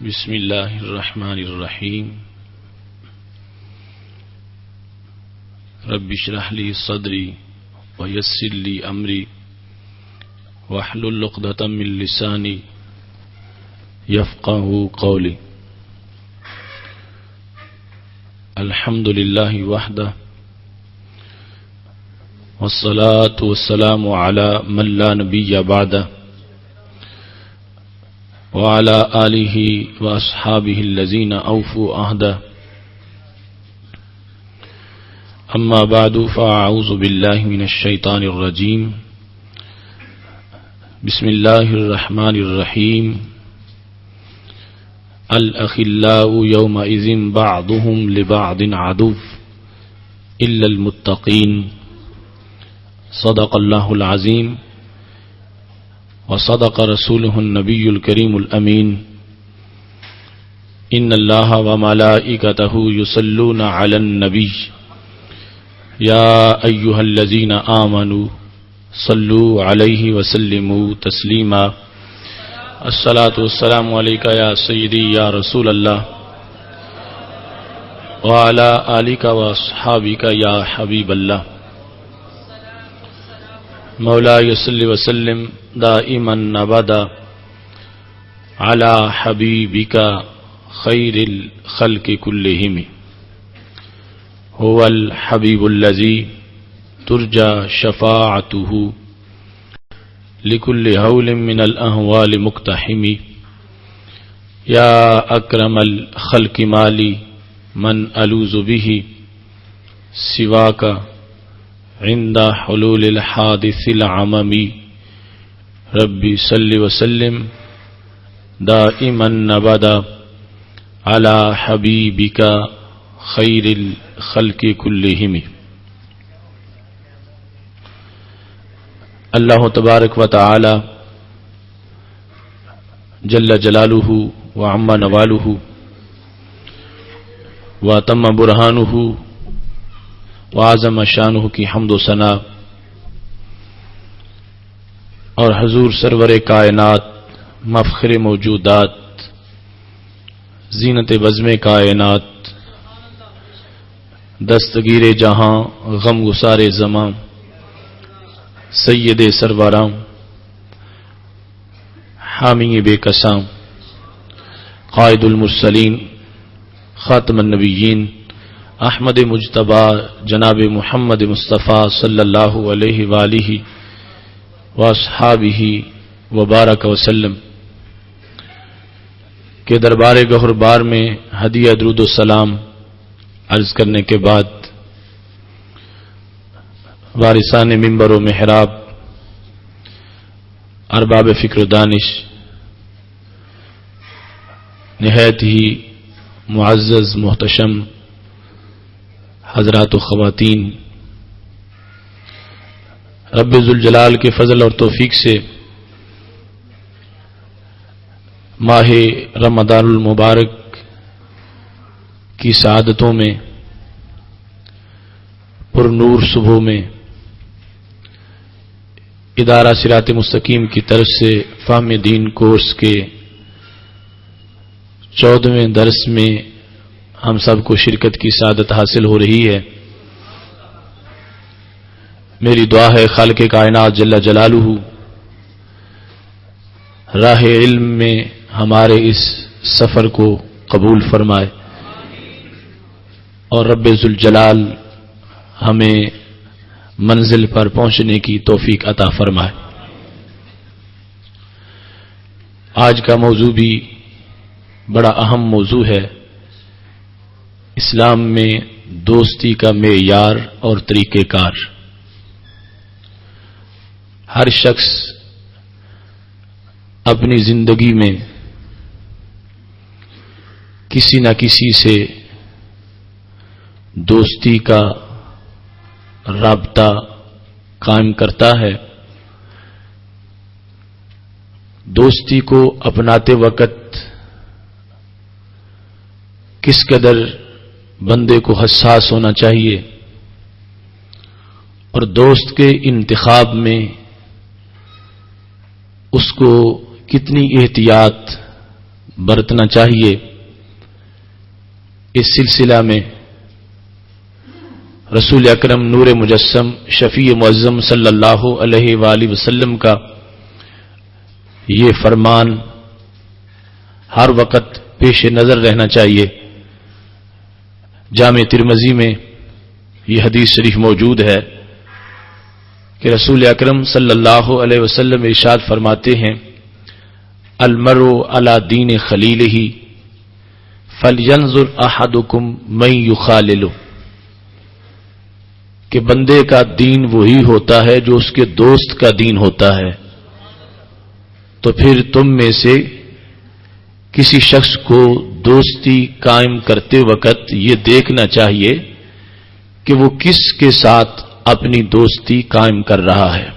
بسم اللہ الرحمن الرحیم رب اشرح لی صدری ویسر لی امری واحلل عقدۃ من لسانی یفقہوا قولی الحمد للہ وحدہ والصلاة والسلام علی من لا نبی بعدہ وعلى آلہ واصحابہ الذین اوفوا عہدہ اما بعد فاعوذ باللہ من الشیطان الرجیم بسم اللہ الرحمن الرحیم الاخلاء یومئذ بعضهم لبعض عدو الا المتقین صدق اللہ العظیم وصدق رسوله النبی الکریم الامین ان اللہ وملائکتہ یصلون علی النبی یا ایہا الذین آمنوا صلوا علیہ وسلموا تسلیما الصلاة والسلام علیکہ یا سیدی یا رسول اللہ وعلی آلک واصحابک یا حبیب اللہ مولاي صل وسلم دائما ابدا على حبيبك خير الخلق كلهم هو الحبيب الذي ترجى شفاعته لكل هول من الأهوال مقتحم يا أكرم الخلق مالي من ألوذ به سواك عند حلول الحادث العممی ربی صلی وسلم دائما ابدا علی حبیبک خیر الخلق کلہم۔ اللہ تبارک و تعالی جل جلالہ وعم نوالہ وتم برہانہ وعظم شانہ کی حمد و ثنا اور حضور سرور کائنات مفخر موجودات زینت بزم کائنات دستگیر جہاں غم گسار زمان سید سروراں حامی بے کساں قائد المرسلین خاتم النبیین احمد مجتبی جناب محمد مصطفیٰ صلی اللہ علیہ وآلہ واصحابہ وبارک وسلم کے دربار گہر بار میں ہدیہ درود و سلام عرض کرنے کے بعد وارثان منبر و محراب ارباب فکر و دانش نہایت ہی معزز محتشم حضرات و خواتین، رب ذوالجلال کے فضل اور توفیق سے ماہ رمضان المبارک کی سعادتوں میں پر نور صبح میں ادارہ صراط مستقیم کی طرف سے فہم دین کورس کے 14ویں درس میں ہم سب کو شرکت کی سعادت حاصل ہو رہی ہے۔ میری دعا ہے خالق کائنات جل جلالہ راہ علم میں ہمارے اس سفر کو قبول فرمائے اور رب ذوالجلال ہمیں منزل پر پہنچنے کی توفیق عطا فرمائے۔ آج کا موضوع بھی بڑا اہم موضوع ہے، اسلام میں دوستی کا معیار اور طریقہ کار۔ ہر شخص اپنی زندگی میں کسی نہ کسی سے دوستی کا رابطہ قائم کرتا ہے۔ دوستی کو اپناتے وقت کس قدر بندے کو حساس ہونا چاہیے اور دوست کے انتخاب میں اس کو کتنی احتیاط برتنا چاہیے. اس سلسلہ میں رسول اکرم نور مجسم شفیع معظم صلی اللہ علیہ وآلہ وسلم کا یہ فرمان ہر وقت پیش نظر رہنا چاہیے. جامع ترمذی میں یہ حدیث شریف موجود ہے کہ رسول اکرم صلی اللہ علیہ وسلم ارشاد فرماتے ہیں المرء علی دین خلیلہ فلینظر احدکم من یخالل، کہ بندے کا دین وہی ہوتا ہے جو اس کے دوست کا دین ہوتا ہے. تو پھر تم میں سے کسی شخص کو دوستی قائم کرتے وقت یہ دیکھنا چاہیے کہ وہ کس کے ساتھ اپنی دوستی قائم کر رہا ہے.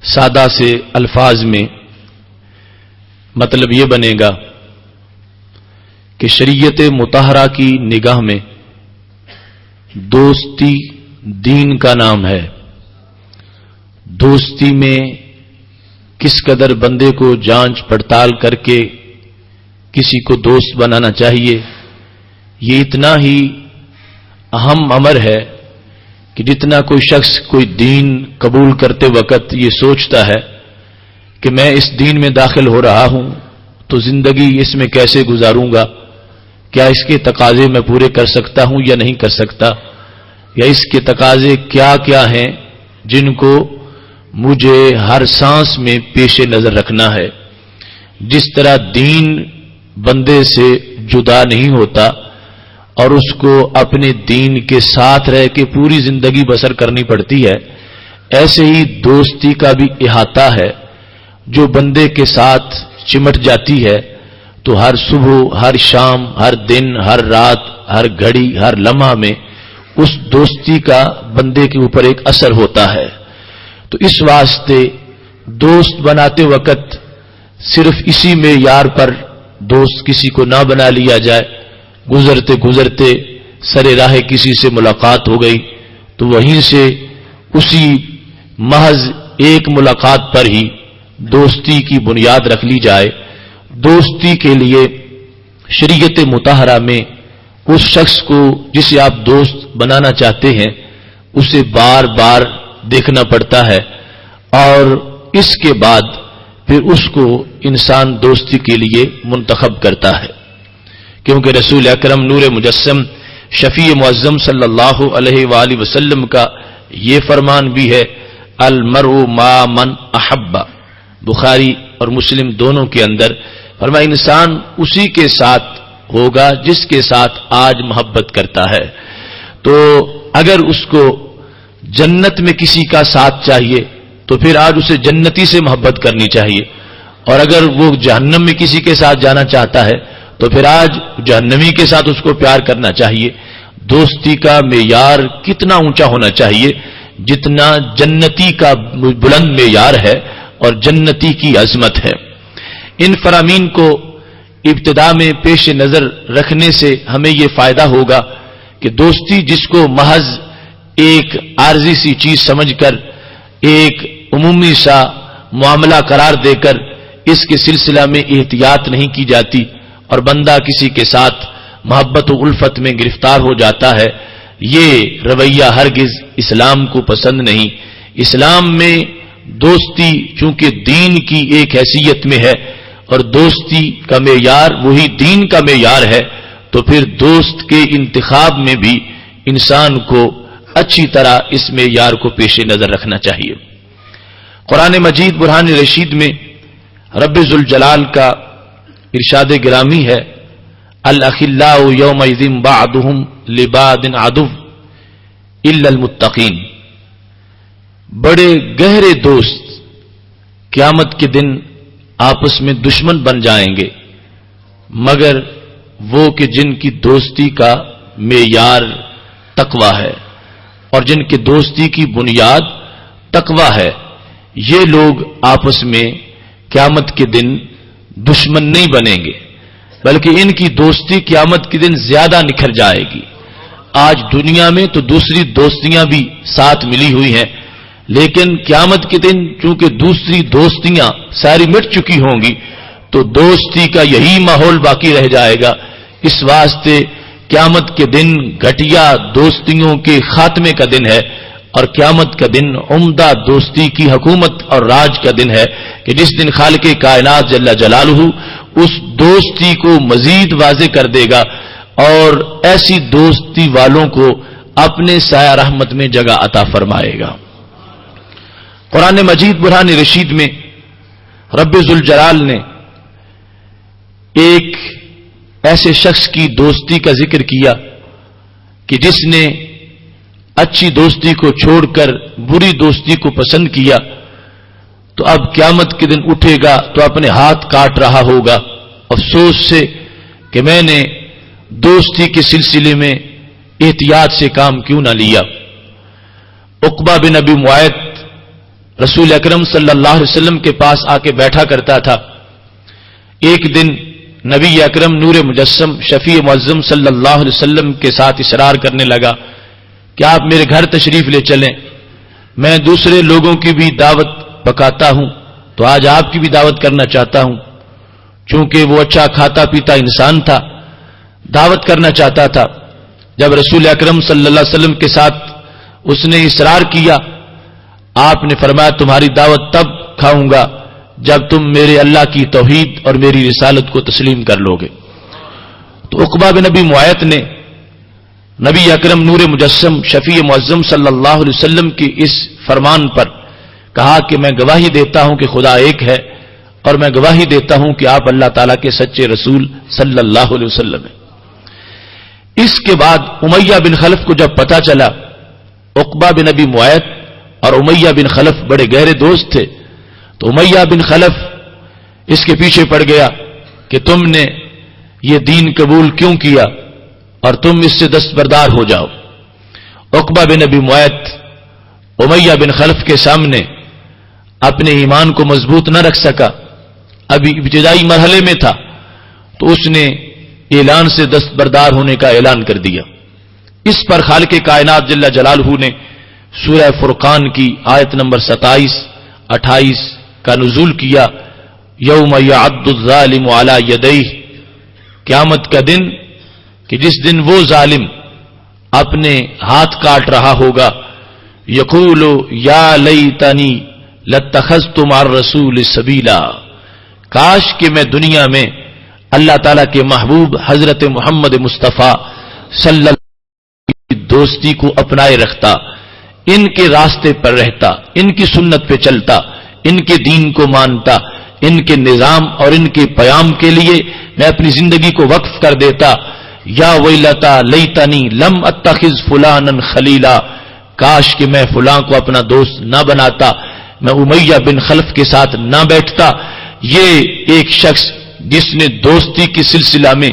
سادہ سے الفاظ میں مطلب یہ بنے گا کہ شریعت مطہرہ کی نگاہ میں دوستی دین کا نام ہے. دوستی میں کس قدر بندے کو جانچ پڑتال کر کے کسی کو دوست بنانا چاہیے، یہ اتنا ہی اہم امر ہے کہ جتنا کوئی شخص کوئی دین قبول کرتے وقت یہ سوچتا ہے کہ میں اس دین میں داخل ہو رہا ہوں تو زندگی اس میں کیسے گزاروں گا، کیا اس کے تقاضے میں پورے کر سکتا ہوں یا نہیں کر سکتا، یا اس کے تقاضے کیا کیا ہیں جن کو مجھے ہر سانس میں پیش نظر رکھنا ہے. جس طرح دین بندے سے جدا نہیں ہوتا اور اس کو اپنے دین کے ساتھ رہ کے پوری زندگی بسر کرنی پڑتی ہے، ایسے ہی دوستی کا بھی احاطہ ہے جو بندے کے ساتھ چمٹ جاتی ہے تو ہر صبح، ہر شام، ہر دن، ہر رات، ہر گھڑی، ہر لمحہ میں اس دوستی کا بندے کے اوپر ایک اثر ہوتا ہے. تو اس واسطے دوست بناتے وقت صرف اسی معیار پر دوست کسی کو نہ بنا لیا جائے. گزرتے گزرتے سر راہ کسی سے ملاقات ہو گئی تو وہیں سے اسی محض ایک ملاقات پر ہی دوستی کی بنیاد رکھ لی جائے. دوستی کے لیے شریعت مطہرہ میں اس شخص کو جسے آپ دوست بنانا چاہتے ہیں اسے بار بار دیکھنا پڑتا ہے اور اس کے بعد پھر اس کو انسان دوستی کے لیے منتخب کرتا ہے. کیونکہ رسول اکرم نور مجسم شفیع معظم صلی اللہ علیہ وآلہ وسلم کا یہ فرمان بھی ہے المرء ما من احب، بخاری اور مسلم دونوں کے اندر فرمایا انسان اسی کے ساتھ ہوگا جس کے ساتھ آج محبت کرتا ہے. تو اگر اس کو جنت میں کسی کا ساتھ چاہیے تو پھر آج اسے جنتی سے محبت کرنی چاہیے، اور اگر وہ جہنم میں کسی کے ساتھ جانا چاہتا ہے تو پھر آج جہنمی کے ساتھ اس کو پیار کرنا چاہیے. دوستی کا معیار کتنا اونچا ہونا چاہیے جتنا جنتی کا بلند معیار ہے اور جنتی کی عظمت ہے. ان فرامین کو ابتدا میں پیش نظر رکھنے سے ہمیں یہ فائدہ ہوگا کہ دوستی جس کو محض ایک عارضی سی چیز سمجھ کر ایک عمومی سا معاملہ قرار دے کر اس کے سلسلہ میں احتیاط نہیں کی جاتی اور بندہ کسی کے ساتھ محبت و الفت میں گرفتار ہو جاتا ہے، یہ رویہ ہرگز اسلام کو پسند نہیں. اسلام میں دوستی چونکہ دین کی ایک حیثیت میں ہے اور دوستی کا معیار وہی دین کا معیار ہے، تو پھر دوست کے انتخاب میں بھی انسان کو اچھی طرح اس معیار کو پیش نظر رکھنا چاہیے. قرآن مجید برہان رشید میں رب ذوالجلال کا ارشاد گرامی ہے الاخلاء یومئذ بعضهم لبعض عدو الا المتقین، بڑے گہرے دوست قیامت کے دن آپس میں دشمن بن جائیں گے مگر وہ کہ جن کی دوستی کا معیار تقویٰ ہے اور جن کی دوستی کی بنیاد تقویٰ ہے، یہ لوگ آپس میں قیامت کے دن دشمن نہیں بنیں گے بلکہ ان کی دوستی قیامت کے دن زیادہ نکھر جائے گی. آج دنیا میں تو دوسری دوستیاں بھی ساتھ ملی ہوئی ہیں، لیکن قیامت کے دن چونکہ دوسری دوستیاں ساری مٹ چکی ہوں گی تو دوستی کا یہی ماحول باقی رہ جائے گا. اس واسطے قیامت کے دن گھٹیا دوستیوں کے خاتمے کا دن ہے، اور قیامت کا دن عمدہ دوستی کی حکومت اور راج کا دن ہے کہ جس دن خالق کائنات جل جلالہ اس دوستی کو مزید واضح کر دے گا اور ایسی دوستی والوں کو اپنے سایہ رحمت میں جگہ عطا فرمائے گا. قرآن مجید برہان رشید میں رب ذوالجلال نے ایک ایسے شخص کی دوستی کا ذکر کیا کہ جس نے اچھی دوستی کو چھوڑ کر بری دوستی کو پسند کیا تو اب قیامت کے دن اٹھے گا تو اپنے ہاتھ کاٹ رہا ہوگا افسوس سے کہ میں نے دوستی کے سلسلے میں احتیاط سے کام کیوں نہ لیا. عقبہ بن ابی معیط رسول اکرم صلی اللہ علیہ وسلم کے پاس آ کے بیٹھا کرتا تھا. ایک دن نبی اکرم نور مجسم شفیع معظم صلی اللہ علیہ وسلم کے ساتھ اصرار کرنے لگا کہ آپ میرے گھر تشریف لے چلیں، میں دوسرے لوگوں کی بھی دعوت پکاتا ہوں تو آج آپ کی بھی دعوت کرنا چاہتا ہوں. چونکہ وہ اچھا کھاتا پیتا انسان تھا، دعوت کرنا چاہتا تھا. جب رسول اکرم صلی اللہ علیہ وسلم کے ساتھ اس نے اصرار کیا، آپ نے فرمایا تمہاری دعوت تب کھاؤں گا جب تم میرے اللہ کی توحید اور میری رسالت کو تسلیم کر لو گے. تو عقبہ بن ابی معیط نے نبی اکرم نور مجسم شفیع معظم صلی اللہ علیہ وسلم کی اس فرمان پر کہا کہ میں گواہی دیتا ہوں کہ خدا ایک ہے اور میں گواہی دیتا ہوں کہ آپ اللہ تعالیٰ کے سچے رسول صلی اللہ علیہ وسلم ہیں. اس کے بعد امیہ بن خلف کو جب پتا چلا، عقبہ بن ابی معیط اور امیہ بن خلف بڑے گہرے دوست تھے، تو امیہ بن خلف اس کے پیچھے پڑ گیا کہ تم نے یہ دین قبول کیوں کیا اور تم اس سے دستبردار ہو جاؤ. عقبہ بن ابی معیط امیہ بن خلف کے سامنے اپنے ایمان کو مضبوط نہ رکھ سکا، ابھی ابتدائی مرحلے میں تھا، تو اس نے اعلان سے دستبردار ہونے کا اعلان کر دیا. اس پر خالق کائنات جل جلالہ نے سورہ فرقان کی آیت نمبر 27-28 کا نزول کیا. یوم یعض الظالم علی یدیہ، قیامت کا دن کہ جس دن وہ ظالم اپنے ہاتھ کاٹ رہا ہوگا، یقول یا لیتنی لاتخذت مع الرسول سبیلا، کاش کہ میں دنیا میں اللہ تعالیٰ کے محبوب حضرت محمد مصطفیٰ صلی اللہ علیہ وسلم کی دوستی کو اپنائے رکھتا، ان کے راستے پر رہتا، ان کی سنت پہ چلتا، ان کے دین کو مانتا، ان کے نظام اور ان کے پیام کے لیے میں اپنی زندگی کو وقف کر دیتا. یا ویلتا لیتنی لم اتخذ فلانا خلیلا، کاش کہ میں فلاں کو اپنا دوست نہ بناتا، میں امیہ بن خلف کے ساتھ نہ بیٹھتا. یہ ایک شخص جس نے دوستی کے سلسلہ میں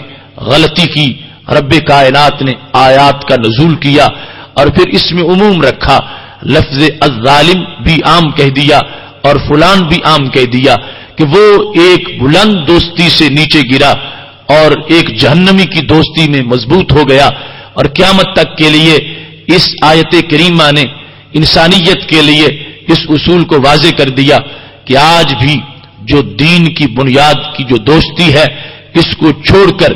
غلطی کی، رب کائنات نے آیات کا نزول کیا اور پھر اس میں عموم رکھا، لفظ الظالم بھی عام کہہ دیا اور فلان بھی عام کہہ دیا کہ وہ ایک بلند دوستی سے نیچے گرا اور ایک جہنمی کی دوستی میں مضبوط ہو گیا. اور قیامت تک کے لیے اس آیت کریمہ نے انسانیت کے لیے اس اصول کو واضح کر دیا کہ آج بھی جو دین کی بنیاد کی جو دوستی ہے، اس کو چھوڑ کر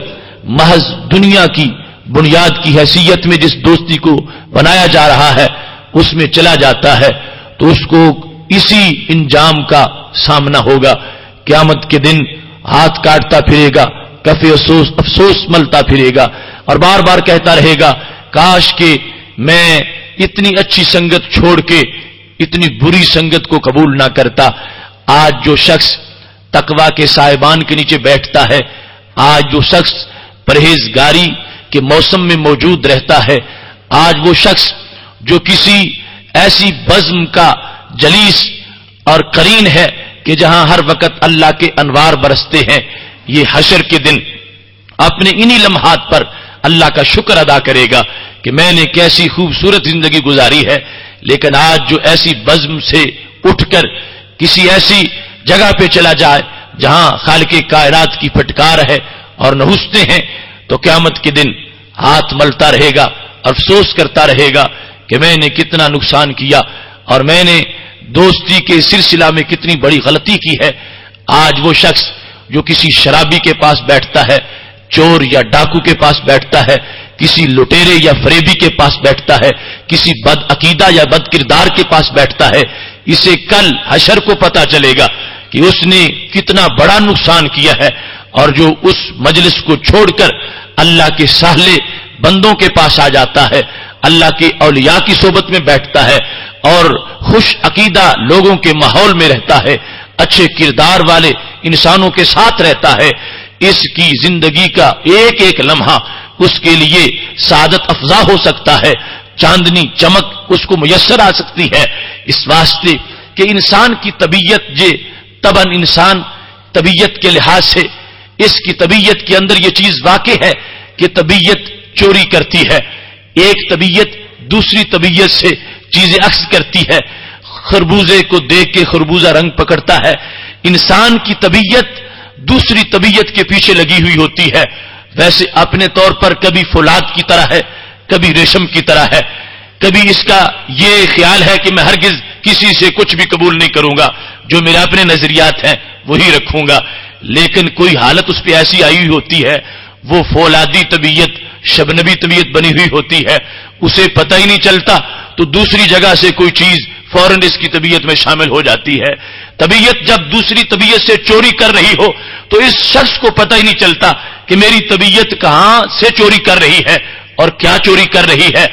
محض دنیا کی بنیاد کی حیثیت میں جس دوستی کو بنایا جا رہا ہے اس میں چلا جاتا ہے تو اس کو اسی انجام کا سامنا ہوگا. قیامت کے دن ہاتھ کاٹتا پھرے گا، کف افسوس ملتا پھرے گا اور بار بار کہتا رہے گا کاش کہ میں اتنی اچھی سنگت چھوڑ کے اتنی بری سنگت کو قبول نہ کرتا. آج جو شخص تقوی کے سائبان کے نیچے بیٹھتا ہے، آج جو شخص پرہیزگاری کے موسم میں موجود رہتا ہے، آج وہ شخص جو کسی ایسی بزم کا جلیس اور قرین ہے کہ جہاں ہر وقت اللہ کے انوار برستے ہیں، یہ حشر کے دن اپنے انہی لمحات پر اللہ کا شکر ادا کرے گا کہ میں نے کیسی خوبصورت زندگی گزاری ہے. لیکن آج جو ایسی بزم سے اٹھ کر کسی ایسی جگہ پہ چلا جائے جہاں خالق کائنات کی پھٹکار ہے اور نہوستے ہیں، تو قیامت کے دن ہاتھ ملتا رہے گا، افسوس کرتا رہے گا کہ میں نے کتنا نقصان کیا اور میں نے دوستی کے سلسلہ میں کتنی بڑی غلطی کی ہے. آج وہ شخص جو کسی شرابی کے پاس بیٹھتا ہے، چور یا ڈاکو کے پاس بیٹھتا ہے، کسی لٹیرے یا فریبی کے پاس بیٹھتا ہے، کسی بد عقیدہ یا بد کردار کے پاس بیٹھتا ہے، اسے کل حشر کو پتا چلے گا کہ اس نے کتنا بڑا نقصان کیا ہے. اور جو اس مجلس کو چھوڑ کر اللہ کے سالے بندوں کے پاس آ جاتا ہے، اللہ کے اولیاء کی صحبت میں بیٹھتا ہے اور خوش عقیدہ لوگوں کے ماحول میں رہتا ہے، اچھے کردار والے انسانوں کے ساتھ رہتا ہے، اس کی زندگی کا ایک ایک لمحہ اس کے لیے سعادت افزا ہو سکتا ہے، چاندنی چمک اس کو میسر آ سکتی ہے. اس واسطے کہ انسان کی طبیعت طبعاً انسان طبیعت کے لحاظ سے اس کی طبیعت کے اندر یہ چیز واقع ہے کہ طبیعت چوری کرتی ہے، ایک طبیعت دوسری طبیعت سے چیزیں عکس کرتی ہے. خربوزے کو دیکھ کے خربوزہ رنگ پکڑتا ہے. انسان کی طبیعت دوسری طبیعت کے پیچھے لگی ہوئی ہوتی ہے. ویسے اپنے طور پر کبھی فولاد کی طرح ہے، کبھی ریشم کی طرح ہے، کبھی اس کا یہ خیال ہے کہ میں ہرگز کسی سے کچھ بھی قبول نہیں کروں گا، جو میرے اپنے نظریات ہیں وہی رکھوں گا. لیکن کوئی حالت اس پہ ایسی آئی ہوئی ہوتی ہے، وہ فولادی طبیعت شبنبی طبیعت بنی ہوئی ہوتی ہے، اسے پتہ ہی نہیں چلتا تو دوسری جگہ سے کوئی چیز فوراً اس کی طبیعت میں شامل ہو جاتی ہے. طبیعت جب دوسری طبیعت سے چوری کر رہی ہو تو اس شخص کو پتہ ہی نہیں چلتا کہ میری طبیعت کہاں سے چوری کر رہی ہے اور کیا چوری کر رہی ہے.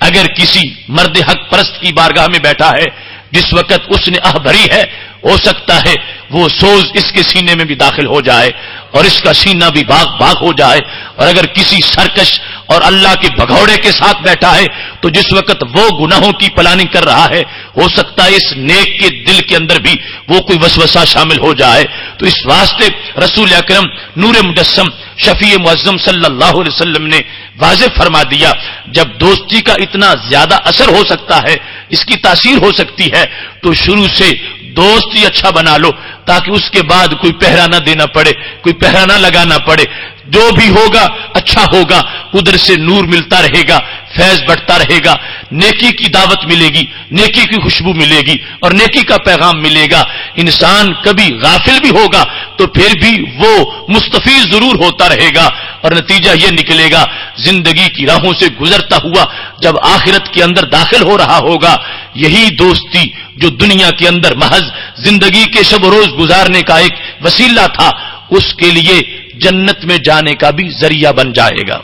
اگر کسی مرد حق پرست کی بارگاہ میں بیٹھا ہے، جس وقت اس نے آہ بھری ہے، ہو سکتا ہے وہ سوز اس کے سینے میں بھی داخل ہو جائے اور اس کا سینہ بھی باغ ہو جائے. اور اگر کسی سرکش اور اللہ کے بھگوڑے کے ساتھ بیٹھا ہے تو جس وقت وہ گناہوں کی پلاننگ کر رہا ہے، ہو سکتا ہے اس نیک کے دل کے اندر بھی وہ کوئی وسوسہ شامل ہو جائے. تو اس واسطے رسول اکرم نور مجسم شفیع معظم صلی اللہ علیہ وسلم نے واضح فرما دیا، جب دوستی کا اتنا زیادہ اثر ہو سکتا ہے، اس کی تاثیر ہو سکتی ہے، تو شروع سے دوست ہی اچھا بنا لو تاکہ اس کے بعد کوئی پہرا نہ دینا پڑے، کوئی پہرا نہ لگانا پڑے. جو بھی ہوگا اچھا ہوگا، ادھر سے نور ملتا رہے گا، فیض بڑھتا رہے گا، نیکی کی دعوت ملے گی، نیکی کی خوشبو ملے گی اور نیکی کا پیغام ملے گا. انسان کبھی غافل بھی ہوگا تو پھر بھی وہ مستفیض ضرور ہوتا رہے گا اور نتیجہ یہ نکلے گا زندگی کی راہوں سے گزرتا ہوا جب آخرت کے اندر داخل ہو رہا ہوگا. یہی دوستی جو دنیا کے اندر محض زندگی کے شب و روز گزارنے کا ایک وسیلہ تھا، اس کے لیے جنت میں جانے کا بھی ذریعہ بن جائے گا.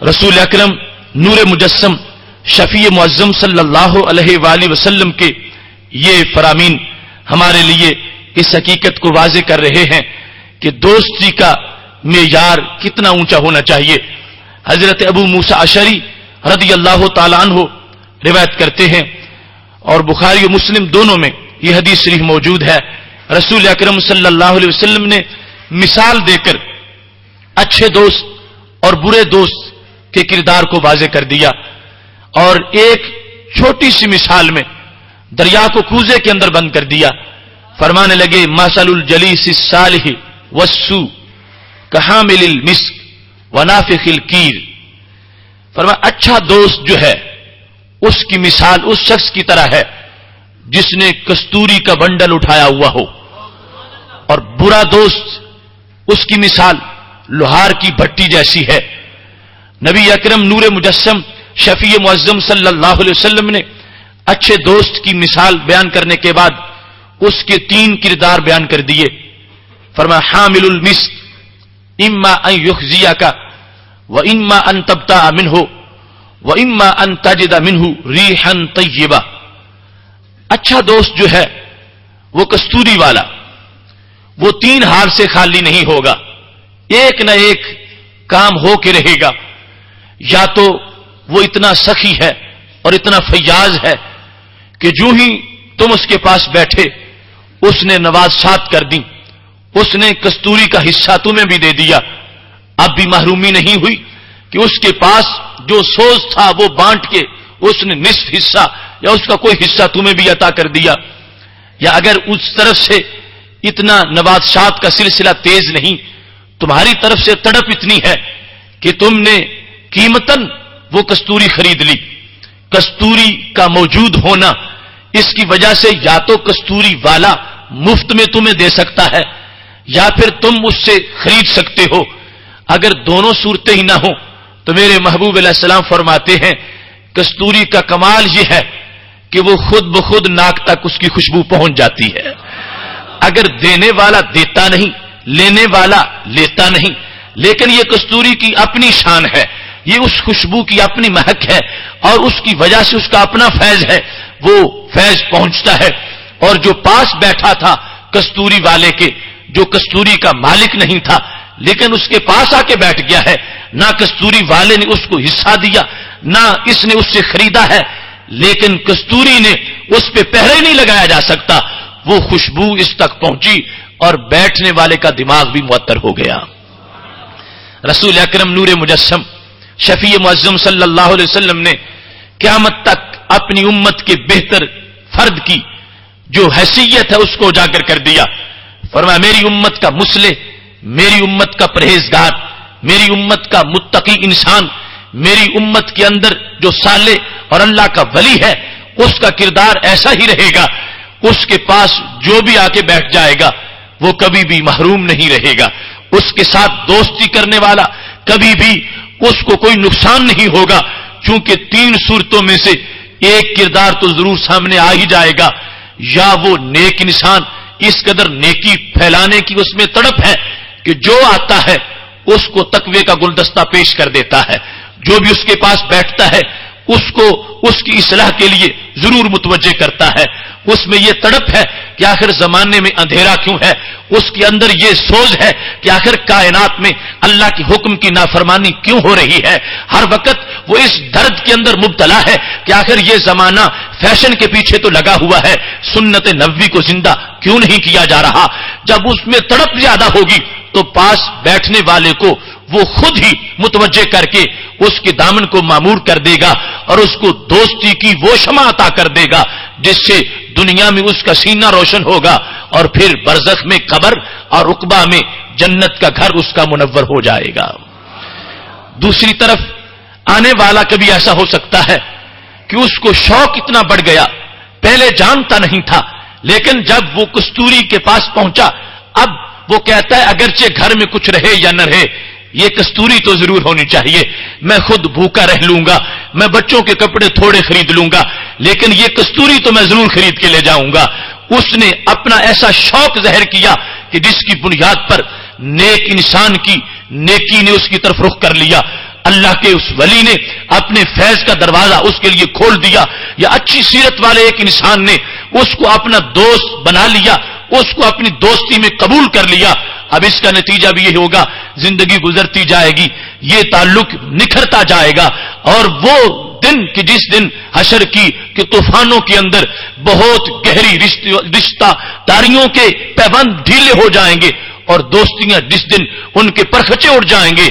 رسول اکرم نور مجسم شفیع معظم صلی اللہ علیہ وآلہ وسلم کے یہ فرامین ہمارے لیے اس حقیقت کو واضح کر رہے ہیں کہ دوستی کا معیار کتنا اونچا ہونا چاہیے. حضرت ابو موسیٰ اشعری رضی اللہ تعالیٰ عنہ روایت کرتے ہیں اور بخاری و مسلم دونوں میں یہ حدیث شریف موجود ہے. رسول اکرم صلی اللہ علیہ وسلم نے مثال دے کر اچھے دوست اور برے دوست کے کردار کو واضح کر دیا اور ایک چھوٹی سی مثال میں دریا کو کوزے کے اندر بند کر دیا. فرمانے لگے مثل الجلیس الصالح والسوء کحامل المسک ونافخ الکیر. فرمایا اچھا دوست جو ہے اس کی مثال اس شخص کی طرح ہے جس نے کستوری کا بنڈل اٹھایا ہوا ہو، اور برا دوست اس کی مثال لوہار کی بھٹی جیسی ہے. نبی اکرم نور مجسم شفیع معظم صلی اللہ علیہ وسلم نے اچھے دوست کی مثال بیان کرنے کے بعد اس کے 3 کردار بیان کر دیے. فرمایا حامل المسک اما ان یخزیک واما ان تبتاع منہ واما ان تجد منہ ریحا طیبہ. اچھا دوست جو ہے وہ کستوری والا، وہ 3 حال سے خالی نہیں ہوگا، ایک نہ ایک کام ہو کے رہے گا. یا تو وہ اتنا سخی ہے اور اتنا فیاض ہے کہ جو ہی تم اس کے پاس بیٹھے اس نے نوازشات کر دی، اس نے کستوری کا حصہ تمہیں بھی دے دیا، اب بھی محرومی نہیں ہوئی کہ اس کے پاس جو سوز تھا وہ بانٹ کے اس نے نصف حصہ یا اس کا کوئی حصہ تمہیں بھی عطا کر دیا. یا اگر اس طرف سے اتنا نوازشات کا سلسلہ تیز نہیں، تمہاری طرف سے تڑپ اتنی ہے کہ تم نے قیمتاً وہ کستوری خرید لی. کستوری کا موجود ہونا اس کی وجہ سے یا تو کستوری والا مفت میں تمہیں دے سکتا ہے یا پھر تم اس سے خرید سکتے ہو. اگر دونوں صورتیں ہی نہ ہوں تو میرے محبوب علیہ السلام فرماتے ہیں کستوری کا کمال یہ ہے کہ وہ خود بخود ناک تک اس کی خوشبو پہنچ جاتی ہے. اگر دینے والا دیتا نہیں، لینے والا لیتا نہیں، لیکن یہ کستوری کی اپنی شان ہے، یہ اس خوشبو کی اپنی مہک ہے اور اس کی وجہ سے اس کا اپنا فیض ہے، وہ فیض پہنچتا ہے. اور جو پاس بیٹھا تھا کستوری والے کے، جو کستوری کا مالک نہیں تھا لیکن اس کے پاس آ کے بیٹھ گیا ہے، نہ کستوری والے نے اس کو حصہ دیا، نہ اس نے اس سے خریدا ہے، لیکن کستوری نے اس پہ پہرے نہیں لگایا جا سکتا، وہ خوشبو اس تک پہنچی اور بیٹھنے والے کا دماغ بھی معطر ہو گیا. رسول اکرم نور مجسم شفیع معظم صلی اللہ علیہ وسلم نے قیامت تک اپنی امت کے بہتر فرد کی جو حیثیت ہے اس کو اجاگر کر دیا. فرمایا میری امت کا مصلح، میری امت کا پرہیزگار، میری امت کا متقی انسان، میری امت کے اندر جو صالح اور اللہ کا ولی ہے اس کا کردار ایسا ہی رہے گا. اس کے پاس جو بھی آ کے بیٹھ جائے گا وہ کبھی بھی محروم نہیں رہے گا. اس کے ساتھ دوستی کرنے والا کبھی بھی اس کو کوئی نقصان نہیں ہوگا، چونکہ تین صورتوں میں سے ایک کردار تو ضرور سامنے آ ہی جائے گا. یا وہ نیک انسان اس قدر نیکی پھیلانے کی اس میں تڑپ ہے کہ جو آتا ہے اس کو تقوی کا گلدستہ پیش کر دیتا ہے، جو بھی اس کے پاس بیٹھتا ہے اس کو اس کی اصلاح کے لیے ضرور متوجہ کرتا ہے. اس میں یہ تڑپ ہے کہ آخر زمانے میں اندھیرا کیوں ہے، اس کے اندر یہ سوز ہے کہ آخر کائنات میں اللہ کے حکم کی نافرمانی کیوں ہو رہی ہے. ہر وقت وہ اس درد کے اندر مبتلا ہے کہ آخر یہ زمانہ فیشن کے پیچھے تو لگا ہوا ہے، سنت نبوی کو زندہ کیوں نہیں کیا جا رہا. جب اس میں تڑپ زیادہ ہوگی تو پاس بیٹھنے والے کو وہ خود ہی متوجہ کر کے اس کے دامن کو معمور کر دے گا اور اس کو دوستی کی وہ شمع عطا کر دے گا جس سے دنیا میں اس کا سینہ روشن ہوگا اور پھر برزخ میں قبر اور عقبہ میں جنت کا گھر اس کا منور ہو جائے گا. دوسری طرف آنے والا کبھی ایسا ہو سکتا ہے کہ اس کو شوق اتنا بڑھ گیا، پہلے جانتا نہیں تھا لیکن جب وہ کستوری کے پاس پہنچا اب وہ کہتا ہے اگرچہ گھر میں کچھ رہے یا نہ رہے یہ کستوری تو ضرور ہونی چاہیے، میں خود بھوکا رہ لوں گا، میں بچوں کے کپڑے تھوڑے خرید لوں گا لیکن یہ کستوری تو میں ضرور خرید کے لے جاؤں گا. اس نے اپنا ایسا شوق ظاہر کیا کہ جس کی بنیاد پر نیک انسان کی نیکی نے اس کی طرف رخ کر لیا. اللہ کے اس ولی نے اپنے فیض کا دروازہ اس کے لیے کھول دیا، یا اچھی سیرت والے ایک انسان نے اس کو اپنا دوست بنا لیا، اس کو اپنی دوستی میں قبول کر لیا. اب اس کا نتیجہ بھی یہ ہوگا زندگی گزرتی جائے گی، یہ تعلق نکھرتا جائے گا اور وہ دن کہ جس دن حشر کی کہ طوفانوں کے اندر بہت گہری رشتہ داریوں کے پیبند ڈھیلے ہو جائیں گے اور دوستیاں جس دن ان کے پرخچے اڑ جائیں گے،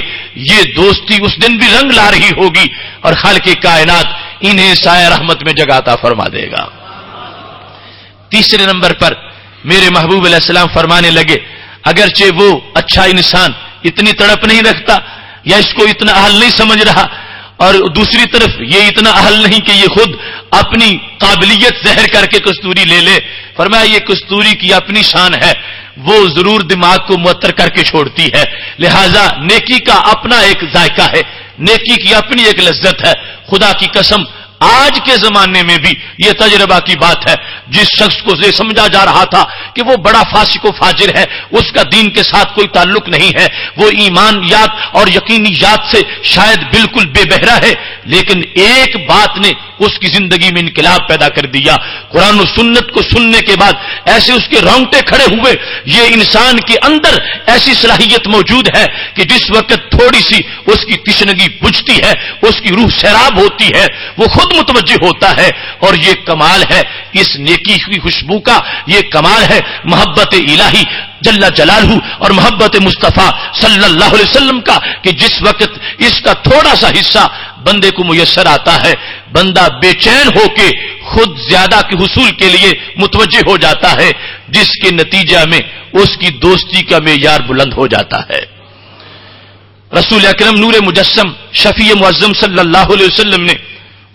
یہ دوستی اس دن بھی رنگ لا رہی ہوگی اور خالق کائنات انہیں سایہ رحمت میں جگہ عطا فرما دے گا. تیسرے نمبر پر میرے محبوب علیہ السلام فرمانے لگے اگرچہ وہ اچھا انسان اتنی تڑپ نہیں رکھتا یا اس کو اتنا اہل نہیں سمجھ رہا اور دوسری طرف یہ اتنا اہل نہیں کہ یہ خود اپنی قابلیت ظاہر کر کے کستوری لے لے. فرمایا یہ کستوری کی اپنی شان ہے، وہ ضرور دماغ کو معطر کر کے چھوڑتی ہے، لہذا نیکی کا اپنا ایک ذائقہ ہے، نیکی کی اپنی ایک لذت ہے. خدا کی قسم آج کے زمانے میں بھی یہ تجربہ کی بات ہے، جس شخص کو یہ سمجھا جا رہا تھا کہ وہ بڑا فاسق و فاجر ہے، اس کا دین کے ساتھ کوئی تعلق نہیں ہے، وہ ایمانیات اور یقینیات سے شاید بالکل بے بہرا ہے، لیکن ایک بات نے اس کی زندگی میں انقلاب پیدا کر دیا. قرآن و سنت کو سننے کے بعد ایسے اس کے رونگٹے کھڑے ہوئے. یہ انسان کے اندر ایسی صلاحیت موجود ہے کہ جس وقت تھوڑی سی اس کی تشنگی بجھتی ہے، اس کی روح سیراب ہوتی ہے، وہ خود متوجہ ہوتا ہے. اور یہ کمال ہے اس نیکی کی خوشبو کا، یہ کمال ہے محبت الہی جل جلالہ اور محبت مصطفیٰ صلی اللہ علیہ وسلم کا کہ جس وقت اس کا تھوڑا سا حصہ بندے کو میسر آتا ہے بندہ بے چین ہو کے خود زیادہ کے حصول کے لیے متوجہ ہو جاتا ہے، جس کے نتیجہ میں اس کی دوستی کا معیار بلند ہو جاتا ہے. رسول اکرم نور مجسم شفیع معظم صلی اللہ علیہ وسلم نے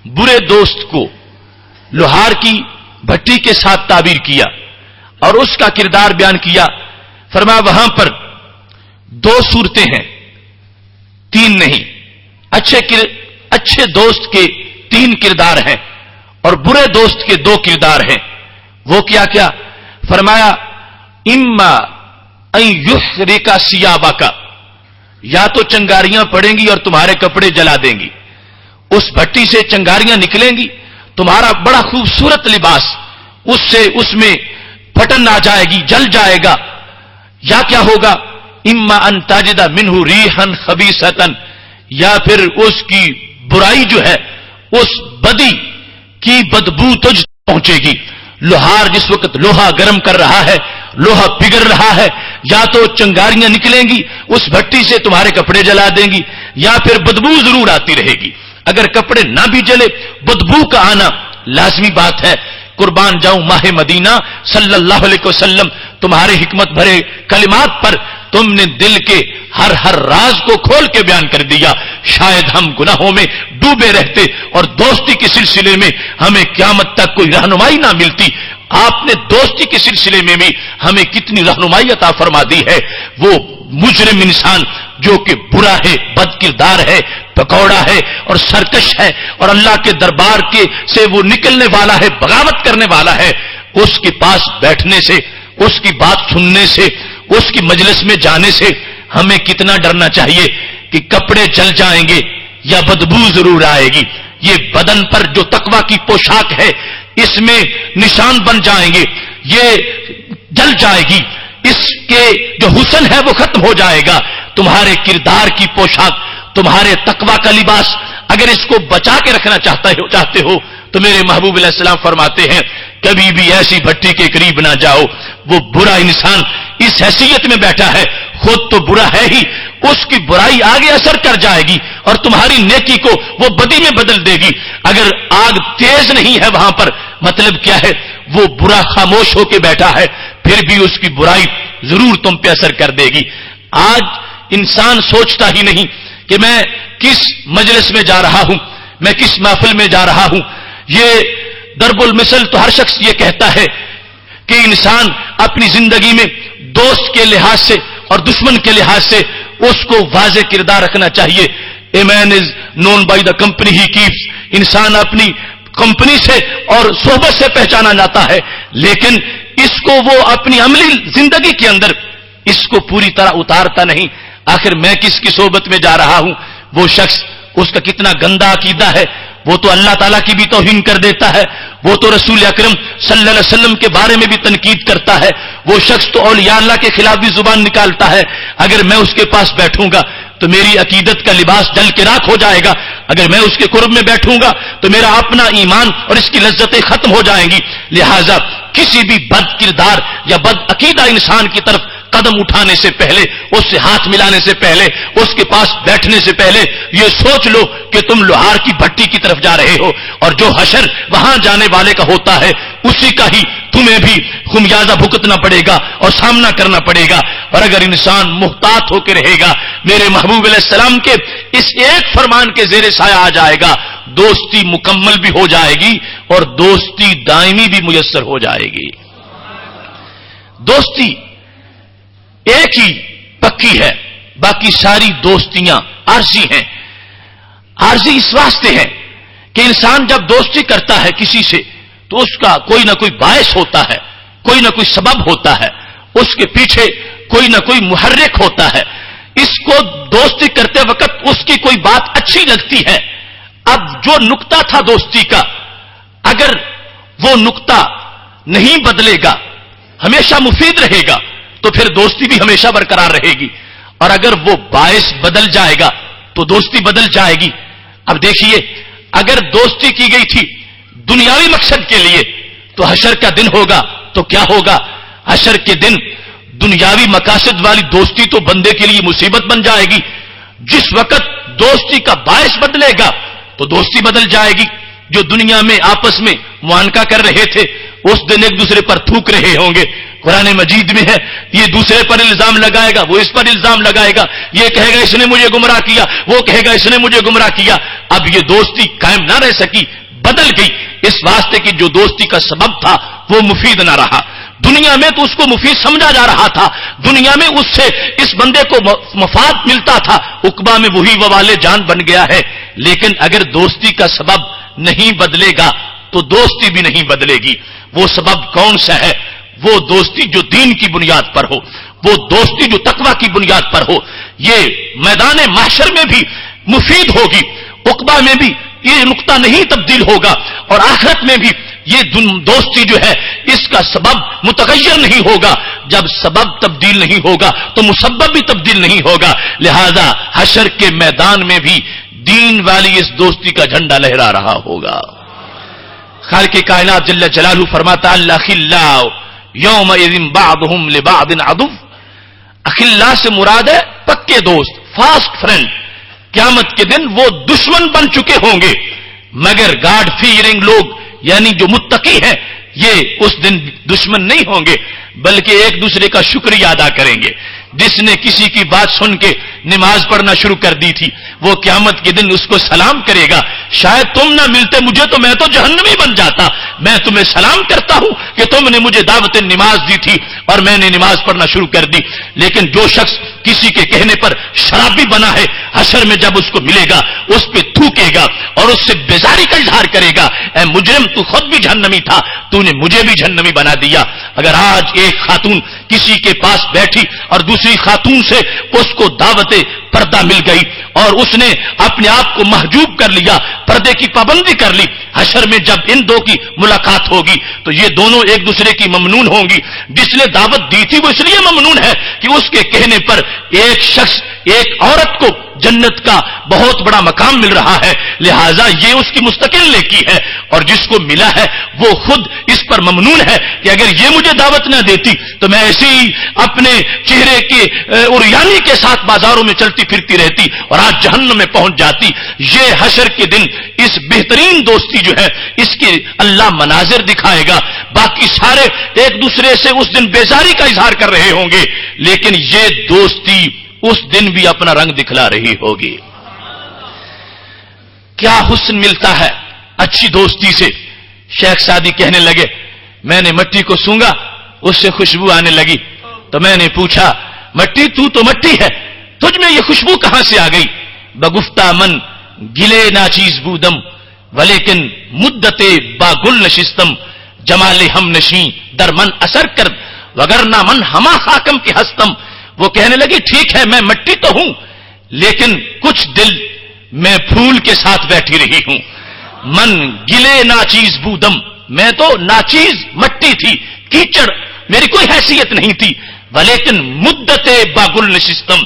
برے دوست کو لوہار کی بھٹی کے ساتھ تعبیر کیا اور اس کا کردار بیان کیا. فرمایا وہاں پر 2 صورتیں ہیں، 3 نہیں. اچھے دوست کے 3 کردار ہیں اور برے دوست کے 2 کردار ہیں. وہ کیا کیا؟ فرمایا اما ان یحرق ثیابک، یا تو چنگاریاں پڑیں گی اور تمہارے کپڑے جلا دیں گی. اس بھٹی سے چنگاریاں نکلیں گی، تمہارا بڑا خوبصورت لباس اس میں پھٹن آ جائے گی، جل جائے گا. یا کیا ہوگا؟ اما ان تجد منہ ریحا خبیثۃ، یا پھر اس کی برائی جو ہے، اس بدی کی بدبو تجھ پہنچے گی. لوہار جس وقت لوہا گرم کر رہا ہے، لوہا پگھل رہا ہے، یا تو چنگاریاں نکلیں گی اس بھٹی سے، تمہارے کپڑے جلا دیں گی، یا پھر بدبو ضرور آتی رہے گی. اگر کپڑے نہ بھی جلے، بدبو کا آنا لازمی بات ہے. قربان جاؤں ماہ مدینہ صلی اللہ علیہ وسلم، تمہارے حکمت بھرے کلمات پر تم نے دل کے ہر راز کو کھول کے بیان کر دیا. شاید ہم گناہوں میں ڈوبے رہتے اور دوستی کے سلسلے میں ہمیں قیامت تک کوئی رہنمائی نہ ملتی. آپ نے دوستی کے سلسلے میں بھی ہمیں کتنی رہنمائی عطا فرما دی ہے. وہ مجرم انسان جو کہ برا ہے، بد کردار ہے، پکوڑا ہے اور سرکش ہے اور اللہ کے دربار کے سے وہ نکلنے والا ہے، بغاوت کرنے والا ہے، اس کے پاس بیٹھنے سے، اس کی بات سننے سے، اس کی مجلس میں جانے سے ہمیں کتنا ڈرنا چاہیے کہ کپڑے جل جائیں گے یا بدبو ضرور آئے گی. یہ بدن پر جو تقویٰ کی پوشاک ہے اس میں نشان بن جائیں گے، یہ جل جائے گی، اس کے جو حسن ہے وہ ختم ہو جائے گا. تمہارے کردار کی پوشاک، تمہارے تقویٰ کا لباس اگر اس کو بچا کے رکھنا چاہتے ہو تو میرے محبوب علیہ السلام فرماتے ہیں کبھی بھی ایسی بھٹی کے قریب نہ جاؤ. وہ برا انسان اس حیثیت میں بیٹھا ہے، خود تو برا ہے ہی، اس کی برائی آگے اثر کر جائے گی اور تمہاری نیکی کو وہ بدی میں بدل دے گی. اگر آگ تیز نہیں ہے وہاں پر، مطلب کیا ہے؟ وہ برا خاموش ہو کے بیٹھا ہے، پھر بھی اس کی برائی ضرور تم پہ اثر کر دے گی. آج انسان سوچتا ہی نہیں کہ میں کس مجلس میں جا رہا ہوں، میں کس محفل میں جا رہا ہوں. یہ ضرب المثل تو ہر شخص یہ کہتا ہے کہ انسان اپنی زندگی میں دوست کے لحاظ سے اور دشمن کے لحاظ سے اس کو واضح کردار رکھنا چاہیے. A man is known by the company he keeps. انسان اپنی کمپنی سے اور صحبت سے پہچانا جاتا ہے، لیکن اس کو وہ اپنی عملی زندگی کے اندر اس کو پوری طرح اتارتا نہیں. آخر میں کس کی صحبت میں جا رہا ہوں؟ وہ شخص اس کا کتنا گندا عقیدہ ہے، وہ تو اللہ تعالیٰ کی بھی توہین کر دیتا ہے، وہ تو رسول اکرم صلی اللہ علیہ وسلم کے بارے میں بھی تنقید کرتا ہے، وہ شخص تو اولیاء اللہ کے خلاف بھی زبان نکالتا ہے. اگر میں اس کے پاس بیٹھوں گا تو میری عقیدت کا لباس جل کے راکھ ہو جائے گا. اگر میں اس کے قرب میں بیٹھوں گا تو میرا اپنا ایمان اور اس کی لذتیں ختم ہو جائیں گی. لہذا کسی بھی بد کردار یا بد عقیدہ انسان کی طرف قدم اٹھانے سے پہلے، اس سے ہاتھ ملانے سے پہلے، اس کے پاس بیٹھنے سے پہلے یہ سوچ لو کہ تم لوہار کی بھٹی کی طرف جا رہے ہو اور جو حشر وہاں جانے والے کا ہوتا ہے اسی کا ہی تمہیں بھی خمیازہ بھگتنا پڑے گا اور سامنا کرنا پڑے گا. اور اگر انسان محتاط ہو کے رہے گا، میرے محبوب علیہ السلام کے اس ایک فرمان کے زیر سایہ آ جائے گا، دوستی مکمل بھی ہو جائے گی اور دوستی دائمی بھی میسر ہو جائے گی. دوستی ایک ہی پکی ہے، باقی ساری دوستیاں عارضی ہیں. عارضی اس واسطے ہیں کہ انسان جب دوستی کرتا ہے کسی سے تو اس کا کوئی نہ کوئی باعث ہوتا ہے، کوئی نہ کوئی سبب ہوتا ہے، اس کے پیچھے کوئی نہ کوئی محرک ہوتا ہے. اس کو دوستی کرتے وقت اس کی کوئی بات اچھی لگتی ہے. اب جو نقطہ تھا دوستی کا، اگر وہ نقطہ نہیں بدلے گا، ہمیشہ مفید رہے گا، تو پھر دوستی بھی ہمیشہ برقرار رہے گی. اور اگر وہ باعث بدل جائے گا تو دوستی بدل جائے گی. اب دیکھیے، اگر دوستی کی گئی تھی دنیاوی مقصد کے لیے تو حشر کا دن ہوگا تو کیا ہوگا؟ حشر کے دن دنیاوی مقاصد والی دوستی تو بندے کے لیے مصیبت بن جائے گی. جس وقت دوستی کا باعث بدلے گا تو دوستی بدل جائے گی. جو دنیا میں آپس میں معانقہ کر رہے تھے اس دن ایک دوسرے پر تھوک رہے ہوں گے. قرآن مجید میں ہے، یہ دوسرے پر الزام لگائے گا، وہ اس پر الزام لگائے گا، یہ کہے گا اس نے مجھے گمراہ کیا، وہ کہے گا اس نے مجھے گمراہ کیا. اب یہ دوستی قائم نہ رہ سکی، بدل گئی، اس واسطے کی جو دوستی کا سبب تھا وہ مفید نہ رہا. دنیا میں تو اس کو مفید سمجھا جا رہا تھا، دنیا میں اس سے اس بندے کو مفاد ملتا تھا، عقبہ میں وہی وبال جان بن گیا ہے۔ لیکن اگر دوستی کا سبب نہیں بدلے گا تو دوستی بھی نہیں بدلے گی۔ وہ سبب کون سا ہے؟ وہ دوستی جو دین کی بنیاد پر ہو، وہ دوستی جو تقوی کی بنیاد پر ہو۔ یہ میدان محشر میں بھی مفید ہوگی، عقبہ میں بھی یہ نقطہ نہیں تبدیل ہوگا، اور آخرت میں بھی یہ دوستی جو ہے اس کا سبب متغیر نہیں ہوگا۔ جب سبب تبدیل نہیں ہوگا تو مسبب بھی تبدیل نہیں ہوگا، لہذا حشر کے میدان میں بھی دین والی اس دوستی کا جھنڈا لہرا رہا ہوگا۔ خالق کائنات جل جلالہ فرماتا الاخلاء یومئذ بعضهم لبعض عدو۔ اخلاء سے مراد ہے پکے دوست، فاسٹ فرینڈ۔ قیامت کے دن وہ دشمن بن چکے ہوں گے، مگر گاڈ فیئرنگ لوگ یعنی جو متقی ہیں یہ اس دن دشمن نہیں ہوں گے، بلکہ ایک دوسرے کا شکریہ ادا کریں گے۔ جس نے کسی کی بات سن کے نماز پڑھنا شروع کر دی تھی وہ قیامت کے دن اس کو سلام کرے گا، شاید تم نہ ملتے مجھے تو میں تو جہنمی بن جاتا، میں تمہیں سلام کرتا ہوں کہ تم نے مجھے دعوت نماز دی تھی اور میں نے نماز پڑھنا شروع کر دی۔ لیکن جو شخص کسی کے کہنے پر شرابی بنا ہے، حشر میں جب اس کو ملے گا اس پہ تھوکے گا اور اس سے بیزاری کا اظہار کرے گا، اے مجرم تو خود بھی جہنمی تھا، تو نے مجھے بھی جہنمی بنا دیا۔ اگر آج ایک خاتون کسی کے پاس بیٹھی اور دوسری خاتون سے اس کو دعوت پردہ مل گئی اور اس نے اپنے آپ کو محجوب کر لیا، پردے کی پابندی کر لی، حشر میں جب ان دو کی ملاقات ہوگی تو یہ دونوں ایک دوسرے کی ممنون ہوں گی۔ جس نے دعوت دی تھی وہ اس لیے ممنون ہے کہ اس کے کہنے پر ایک شخص ایک عورت کو جنت کا بہت بڑا مقام مل رہا ہے، لہذا یہ اس کی مستقل نیکی ہے، اور جس کو ملا ہے وہ خود اس پر ممنون ہے کہ اگر یہ مجھے دعوت نہ دیتی تو میں ایسے ہی اپنے چہرے کے عریانی کے ساتھ بازاروں میں چلتی پھرتی رہتی اور آج جہنم میں پہنچ جاتی۔ یہ حشر کے دن اس بہترین دوستی جو ہے اس کے اللہ مناظر دکھائے گا، باقی سارے ایک دوسرے سے اس دن بیزاری کا اظہار کر رہے ہوں گے، لیکن یہ دوستی اس دن بھی اپنا رنگ دکھلا رہی ہوگی۔ کیا حسن ملتا ہے اچھی دوستی سے۔ شیخ سعدی کہنے لگے میں نے مٹی کو سونگا، اس سے خوشبو آنے لگی، تو میں نے پوچھا مٹی تو مٹی ہے، تجھ میں یہ خوشبو کہاں سے آ گئی؟ بگفتہ من گلے ناچیز بودم ولیکن مدت با گل نشستم، جمال ہم نشیں در من اثر کرد وگرنہ من ہما خاکم کی ہستم۔ وہ کہنے لگی ٹھیک ہے میں مٹی تو ہوں لیکن کچھ دل میں پھول کے ساتھ بیٹھی رہی ہوں۔ من گلے ناچیز بودم، میں تو ناچیز مٹی تھی، کیچڑ، میری کوئی حیثیت نہیں تھی، ولیکن مدت باگل نشستم،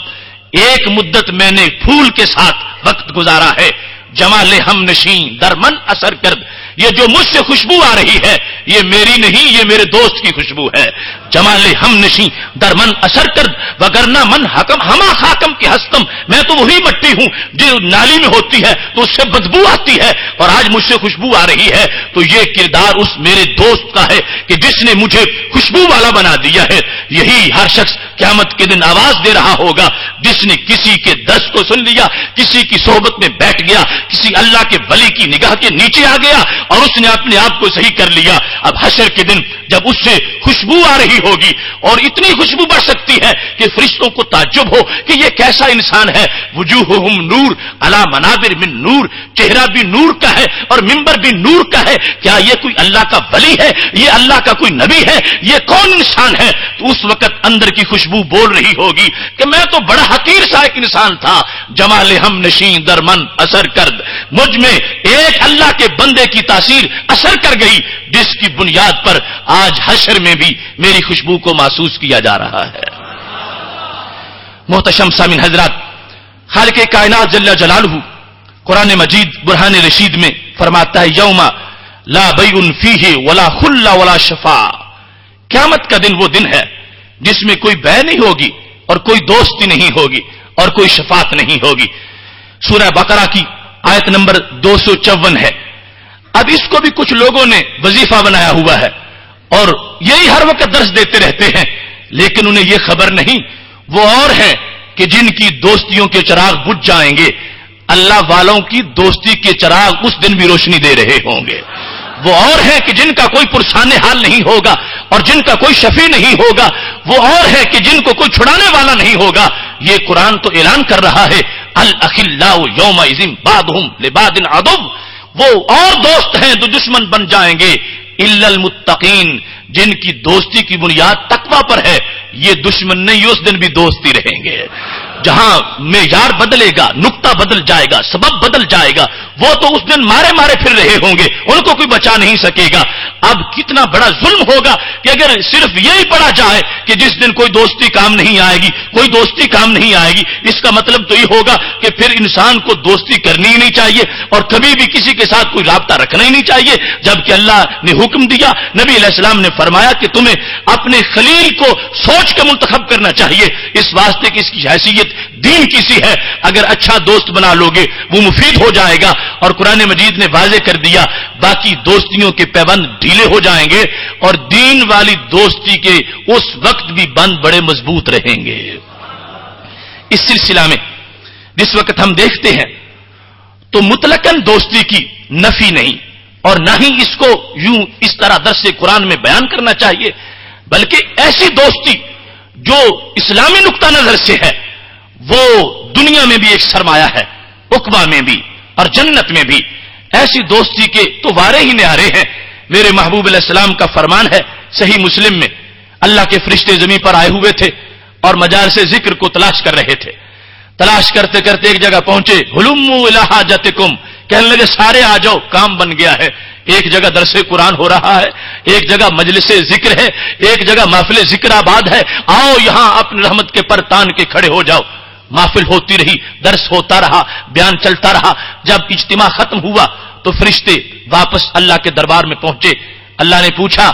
ایک مدت میں نے پھول کے ساتھ وقت گزارا ہے۔ جمال ہم نشیں در من اثر کرد، یہ جو مجھ سے خوشبو آ رہی ہے یہ میری نہیں، یہ میرے دوست کی خوشبو ہے۔ جمال ہم نشیں در من اثر کرد وگرنہ من حکم ہما خاکم کی ہستم، میں تو وہی مٹی ہوں جو نالی میں ہوتی ہے تو اس سے بدبو آتی ہے اور آج مجھ سے خوشبو آ رہی ہے۔ تو یہ کردار اس میرے دوست کا ہے کہ جس نے مجھے خوشبو والا بنا دیا ہے۔ یہی ہر شخص قیامت کے دن آواز دے رہا ہوگا جس نے کسی کے درس کو سن لیا، کسی کی صحبت میں بیٹھ گیا، کسی اللہ کے ولی کی نگاہ کے نیچے آ گیا اور اس نے اپنے آپ کو صحیح کر لیا۔ اب حشر کے دن جب اس سے خوشبو آ رہی ہوگی اور اتنی خوشبو بڑھ سکتی ہے کہ فرشتوں کو تعجب ہو کہ یہ کیسا انسان ہے، وجوہہم نور علی منابر من نور، چہرہ بھی نور کا ہے اور منبر بھی نور کا ہے، کیا یہ کوئی اللہ کا ولی ہے، یہ اللہ کا کوئی نبی ہے، یہ کون انسان ہے؟ تو اس وقت اندر کی خوشبو بول رہی ہوگی کہ میں تو بڑا حقیر سا ایک انسان تھا، جمال ہم نشیں در من اثر کرد، مجھ میں ایک اللہ کے بندے کی تاثیر اثر کر گئی جس کی بنیاد پر آج حشر میں بھی میری خوشبو کو محسوس کیا جا رہا ہے۔ محتشم سامعین حضرات، خالق کائنات جل جلالہ قرآن مجید برہان رشید میں فرماتا ہے یوم لا بیع فیہ ولا خل ولا شفاع، قیامت کا دن وہ دن ہے جس میں کوئی بیع نہیں ہوگی اور کوئی دوستی نہیں ہوگی اور کوئی شفاعت نہیں ہوگی۔ سورہ بقرہ کی آیت نمبر 254 ہے۔ اب اس کو بھی کچھ لوگوں نے وظیفہ بنایا ہوا ہے اور یہی ہر وقت درس دیتے رہتے ہیں، لیکن انہیں یہ خبر نہیں وہ اور ہیں کہ جن کی دوستیوں کے چراغ بجھ جائیں گے، اللہ والوں کی دوستی کے چراغ اس دن بھی روشنی دے رہے ہوں گے۔ وہ اور ہیں کہ جن کا کوئی پرسان حال نہیں ہوگا اور جن کا کوئی شفیع نہیں ہوگا، وہ اور ہے کہ جن کو کوئی چھڑانے والا نہیں ہوگا۔ یہ قرآن تو اعلان کر رہا ہے الاخلاء یومئذ بعضهم لبعض عدو، وہ اور دوست ہیں جو دشمن بن جائیں گے، الا المتقین، جن کی دوستی کی بنیاد تقوی پر ہے، یہ دشمن نہیں، اس دن بھی دوستی رہیں گے۔ جہاں معیار بدلے گا، نقطہ بدل جائے گا، سبب بدل جائے گا، وہ تو اس دن مارے مارے پھر رہے ہوں گے، ان کو کوئی بچا نہیں سکے گا۔ اب کتنا بڑا ظلم ہوگا کہ اگر صرف یہی پڑھا جائے کہ جس دن کوئی دوستی کام نہیں آئے گی، کوئی دوستی کام نہیں آئے گی، اس کا مطلب تو یہ ہوگا کہ پھر انسان کو دوستی کرنی ہی نہیں چاہیے اور کبھی بھی کسی کے ساتھ کوئی رابطہ رکھنا ہی نہیں چاہیے، جبکہ اللہ نے حکم دیا، نبی علیہ السلام نے فرمایا کہ تمہیں اپنے خلیل کو سوچ کے منتخب کرنا چاہیے، اس واسطے کہ اس کی حیثیت دین کی سی ہے، اگر اچھا دوست بنا لوگے وہ مفید ہو جائے گا۔ اور قرآن مجید نے واضح کر دیا باقی دوستیوں کے پیبند ڈھیلے ہو جائیں گے اور دین والی دوستی کے اس وقت بھی بند بڑے مضبوط رہیں گے۔ اس سلسلہ میں جس وقت ہم دیکھتے ہیں تو مطلقاً دوستی کی نفی نہیں اور نہ ہی اس کو یوں اس طرح درس قرآن میں بیان کرنا چاہیے، بلکہ ایسی دوستی جو اسلامی نقطہ نظر سے ہے وہ دنیا میں بھی ایک سرمایہ ہے، عقبہ میں بھی اور جنت میں بھی۔ ایسی دوستی کے تو وارے ہی نیارے ہیں۔ میرے محبوب علیہ السلام کا فرمان ہے صحیح مسلم میں، اللہ کے فرشتے زمین پر آئے ہوئے تھے اور مجالس ذکر کو تلاش کر رہے تھے۔ تلاش کرتے کرتے ایک جگہ پہنچے، ہلموا الی حاجتکم، کہنے لگے سارے آ جاؤ، کام بن گیا ہے۔ ایک جگہ درس قرآن ہو رہا ہے، ایک جگہ مجلس ذکر ہے، ایک جگہ محفل ذکر آباد ہے، آؤ یہاں اپنی رحمت کے پر تان کے کھڑے ہو جاؤ۔ محفل ہوتی رہی، درس ہوتا رہا، بیان چلتا رہا۔ جب اجتماع ختم ہوا تو فرشتے واپس اللہ کے دربار میں پہنچے۔ اللہ نے پوچھا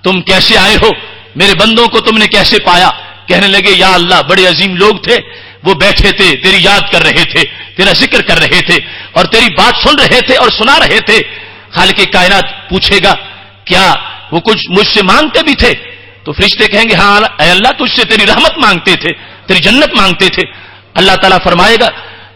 تم کیسے آئے ہو، میرے بندوں کو تم نے کیسے پایا؟ کہنے لگے یا اللہ بڑے عظیم لوگ تھے، وہ بیٹھے تھے، تیری یاد کر رہے تھے، تیرا ذکر کر رہے تھے اور تیری بات سن رہے تھے اور سنا رہے تھے۔ خالق کائنات پوچھے گا کیا وہ کچھ مجھ سے مانگتے بھی تھے؟ تو فرشتے کہیں گے ہاں اے اللہ تجھ سے تیری رحمت مانگتے تھے، تیری جنت مانگتے تھے۔ اللہ تعالیٰ فرمائے گا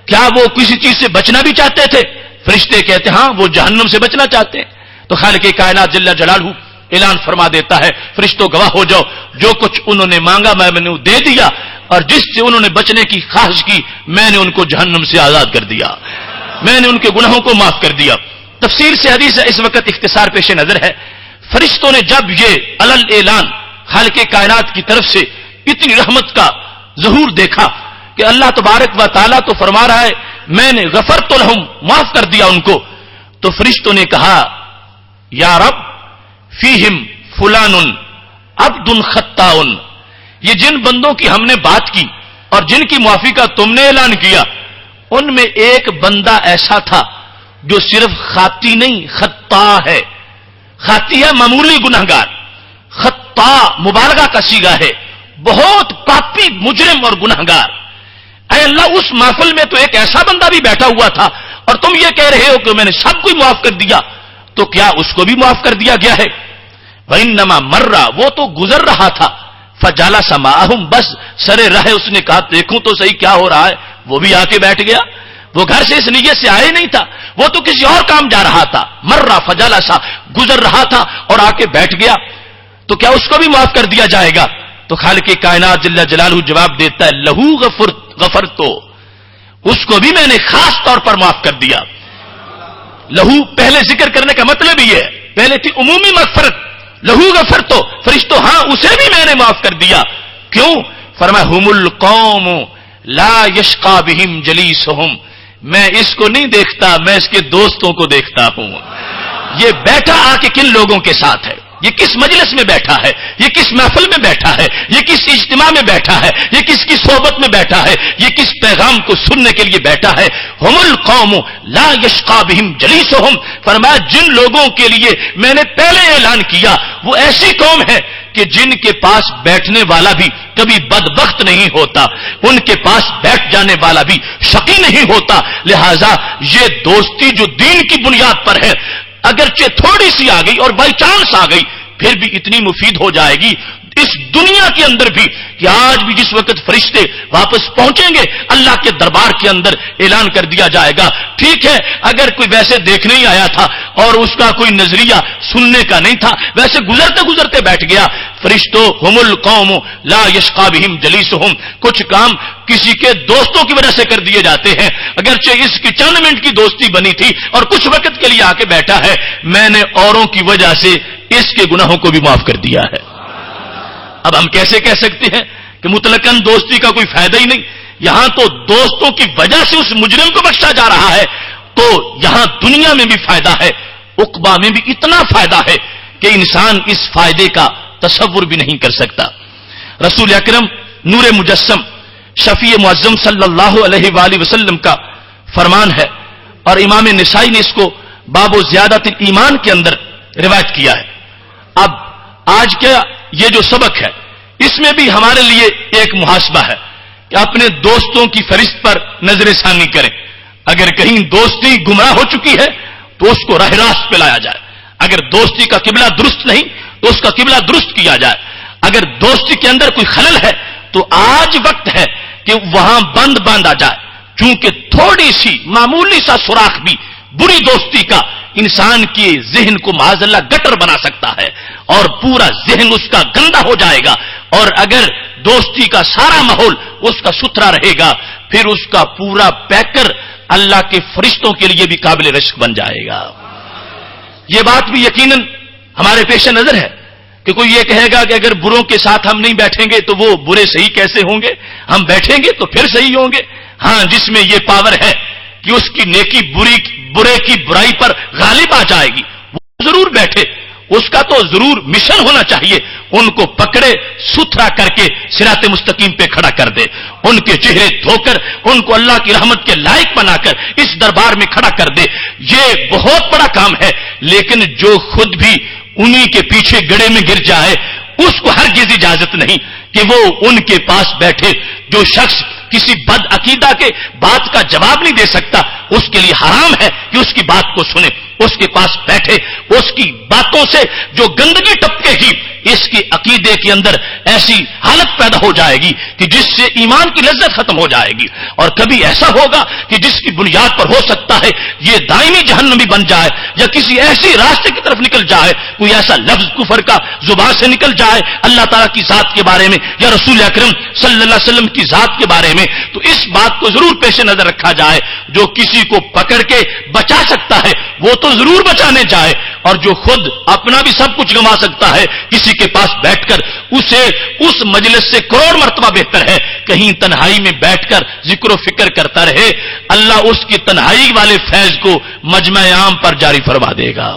کیا وہ کسی چیز سے بچنا بھی چاہتے تھے؟ فرشتے کہتے ہاں وہ جہنم سے بچنا چاہتے ہیں۔ تو خالق کائنات جل جلالہ اعلان فرما دیتا ہے فرشتوں گواہ ہو جاؤ، جو کچھ انہوں نے مانگا میں نے دے دیا اور جس سے انہوں نے بچنے کی خواہش کی میں نے ان کو جہنم سے آزاد کر دیا، میں نے ان کے گناہوں کو معاف کر دیا۔ تفسیر سے حدیث ہے، اس وقت اختصار پیش نظر ہے۔ فرشتوں نے جب یہ علل اعلان خالق کائنات کی طرف سے اتنی رحمت کا ظہور دیکھا کہ اللہ تبارک و تعالیٰ تو فرما رہا ہے میں نے غفرت لہم، معاف کر دیا ان کو، تو فرشتوں نے کہا یا رب فیہم فلان عبد خطاء، یہ جن بندوں کی ہم نے بات کی اور جن کی معافی کا تم نے اعلان کیا ان میں ایک بندہ ایسا تھا جو صرف خاطی نہیں خطا ہے۔ خاطی ہے معمولی گنہگار، خطا مبالغہ کا صیغہ ہے، بہت پاپی مجرم اور گنہگار۔ اے اللہ اس محفل میں تو ایک ایسا بندہ بھی بیٹھا ہوا تھا اور تم یہ کہہ رہے ہو کہ میں نے سب کو معاف کر دیا، تو کیا اس کو بھی معاف کر دیا گیا ہے؟ وَإِنَّمَا مَرَّ، وہ تو گزر رہا تھا، فَجَلَسَ مَعَهُمْ، بس سرے رہے اس نے کہا دیکھوں تو صحیح کیا ہو رہا ہے، وہ بھی آ کے بیٹھ گیا۔ وہ گھر سے اس نیت سے آئے نہیں تھا، وہ تو کسی اور کام جا رہا تھا، مرہ فجالسا، گزر رہا تھا اور آ کے بیٹھ گیا، تو کیا اس کو بھی معاف کر دیا جائے گا؟ تو خالق کائنات جل جلالہ جواب دیتا ہے لہو غفرتو، اس کو بھی میں نے خاص طور پر معاف کر دیا۔ لہو پہلے ذکر کرنے کا مطلب یہ ہے، پہلے تھی عمومی مغفرت، لہو غفرتو، فرشتوں ہاں اسے بھی میں نے معاف کر دیا۔ کیوں؟ فرمایا ہم القوم لا یشقا بہم جلیسہم، میں اس کو نہیں دیکھتا، میں اس کے دوستوں کو دیکھتا ہوں۔ یہ بیٹھا آ کے کن لوگوں کے ساتھ ہے، یہ کس مجلس میں بیٹھا ہے، یہ کس محفل میں بیٹھا ہے، یہ کس اجتماع میں بیٹھا ہے، یہ کس کی صحبت میں بیٹھا ہے، یہ کس پیغام کو سننے کے لیے بیٹھا ہے۔ ہم القوم لا یشقا بہم جلیسہم، فرمایا جن لوگوں کے لیے میں نے پہلے اعلان کیا وہ ایسی قوم ہے کہ جن کے پاس بیٹھنے والا بھی کبھی بدبخت نہیں ہوتا، ان کے پاس بیٹھ جانے والا بھی شقی نہیں ہوتا۔ لہذا یہ دوستی جو دین کی بنیاد پر ہے، اگرچہ تھوڑی سی آ گئی اور بائی چانس آ گئی پھر بھی اتنی مفید ہو جائے گی، اس دنیا کے اندر بھی کہ آج بھی جس وقت فرشتے واپس پہنچیں گے اللہ کے دربار کے اندر اعلان کر دیا جائے گا، ٹھیک ہے اگر کوئی ویسے دیکھنے ہی آیا تھا اور اس کا کوئی نظریہ سننے کا نہیں تھا، ویسے گزرتے گزرتے بیٹھ گیا، فرشتوں ہم القوم لا یشقی بہم جلیسہم، کچھ کام کسی کے دوستوں کی وجہ سے کر دیے جاتے ہیں، اگرچہ اس کی چند منٹ کی دوستی بنی تھی اور کچھ وقت کے لیے آ کے بیٹھا ہے، میں نے اوروں کی وجہ سے اس کے گناہوں کو بھی معاف کر دیا ہے۔ اب ہم کیسے کہہ سکتے ہیں کہ مطلقاً دوستی کا کوئی فائدہ ہی نہیں؟ یہاں تو دوستوں کی وجہ سے اس مجرم کو بخشا جا رہا ہے، تو یہاں دنیا میں بھی فائدہ ہے، عقبہ میں بھی اتنا فائدہ ہے کہ انسان اس فائدے کا تصور بھی نہیں کر سکتا۔ رسول اکرم نور مجسم شفیع معظم صلی اللہ علیہ وآلہ وسلم کا فرمان ہے، اور امام نسائی نے اس کو باب و زیادت ایمان کے اندر روایت کیا ہے۔ اب آج کا یہ جو سبق ہے اس میں بھی ہمارے لیے ایک محاسبہ ہے کہ اپنے دوستوں کی فہرست پر نظر ثانی کریں، اگر کہیں دوستی گمراہ ہو چکی ہے تو اس کو راہ راست پہ لایا جائے، اگر دوستی کا قبلہ درست نہیں تو اس کا قبلہ درست کیا جائے، اگر دوستی کے اندر کوئی خلل ہے تو آج وقت ہے کہ وہاں بند باندھا جائے، کیونکہ تھوڑی سی معمولی سا سوراخ بھی بری دوستی کا انسان کے ذہن کو معاذ اللہ گٹر بنا سکتا ہے اور پورا ذہن اس کا گندا ہو جائے گا، اور اگر دوستی کا سارا ماحول اس کا ستھرا رہے گا پھر اس کا پورا پیکر اللہ کے فرشتوں کے لیے بھی قابل رشک بن جائے گا۔ یہ بات بھی یقیناً ہمارے پیش نظر ہے کہ کوئی یہ کہے گا کہ اگر بروں کے ساتھ ہم نہیں بیٹھیں گے تو وہ برے صحیح کیسے ہوں گے، ہم بیٹھیں گے تو پھر صحیح ہوں گے۔ ہاں، جس میں یہ پاور ہے کہ اس کی نیکی برے کی برائی پر غالب آ جائے گی وہ ضرور بیٹھے، اس کا تو ضرور مشن ہونا چاہیے، ان کو پکڑے ستھرا کر کے صراط مستقیم پہ کھڑا کر دے، ان کے چہرے دھو کر ان کو اللہ کی رحمت کے لائق بنا کر اس دربار میں کھڑا کر دے، یہ بہت بڑا کام ہے۔ لیکن جو خود بھی انہی کے پیچھے گڑے میں گر جائے اس کو ہرگز اجازت نہیں کہ وہ ان کے پاس بیٹھے۔ جو شخص کسی بد عقیدہ کے بات کا جواب نہیں دے سکتا اس کے لیے حرام ہے کہ اس کی بات کو سنے، اس کے پاس بیٹھے، اس کی باتوں سے جو گندگی ٹپکے گی اس کی عقیدے کے اندر ایسی حالت پیدا ہو جائے گی کہ جس سے ایمان کی لذت ختم ہو جائے گی، اور کبھی ایسا ہوگا کہ جس کی بنیاد پر ہو سکتا ہے یہ دائمی جہنمی بن جائے یا کسی ایسی راستے کی طرف نکل جائے، کوئی ایسا لفظ کفر کا زبان سے نکل جائے اللہ تعالیٰ کی ذات کے بارے میں یا رسول اکرم صلی اللہ علیہ وسلم کی ذات کے بارے میں، تو اس بات کو ضرور پیش نظر رکھا جائے۔ جو کسی کو پکڑ کے بچا سکتا ہے وہ تو ضرور بچانے جائے، اور جو خود اپنا بھی سب کچھ گنوا سکتا ہے کسی کے پاس بیٹھ کر اسے اس مجلس سے کروڑ مرتبہ بہتر ہے کہیں تنہائی میں بیٹھ کر ذکر و فکر کرتا رہے، اللہ اس کی تنہائی والے فیض کو مجمع عام پر جاری فرما دے گا۔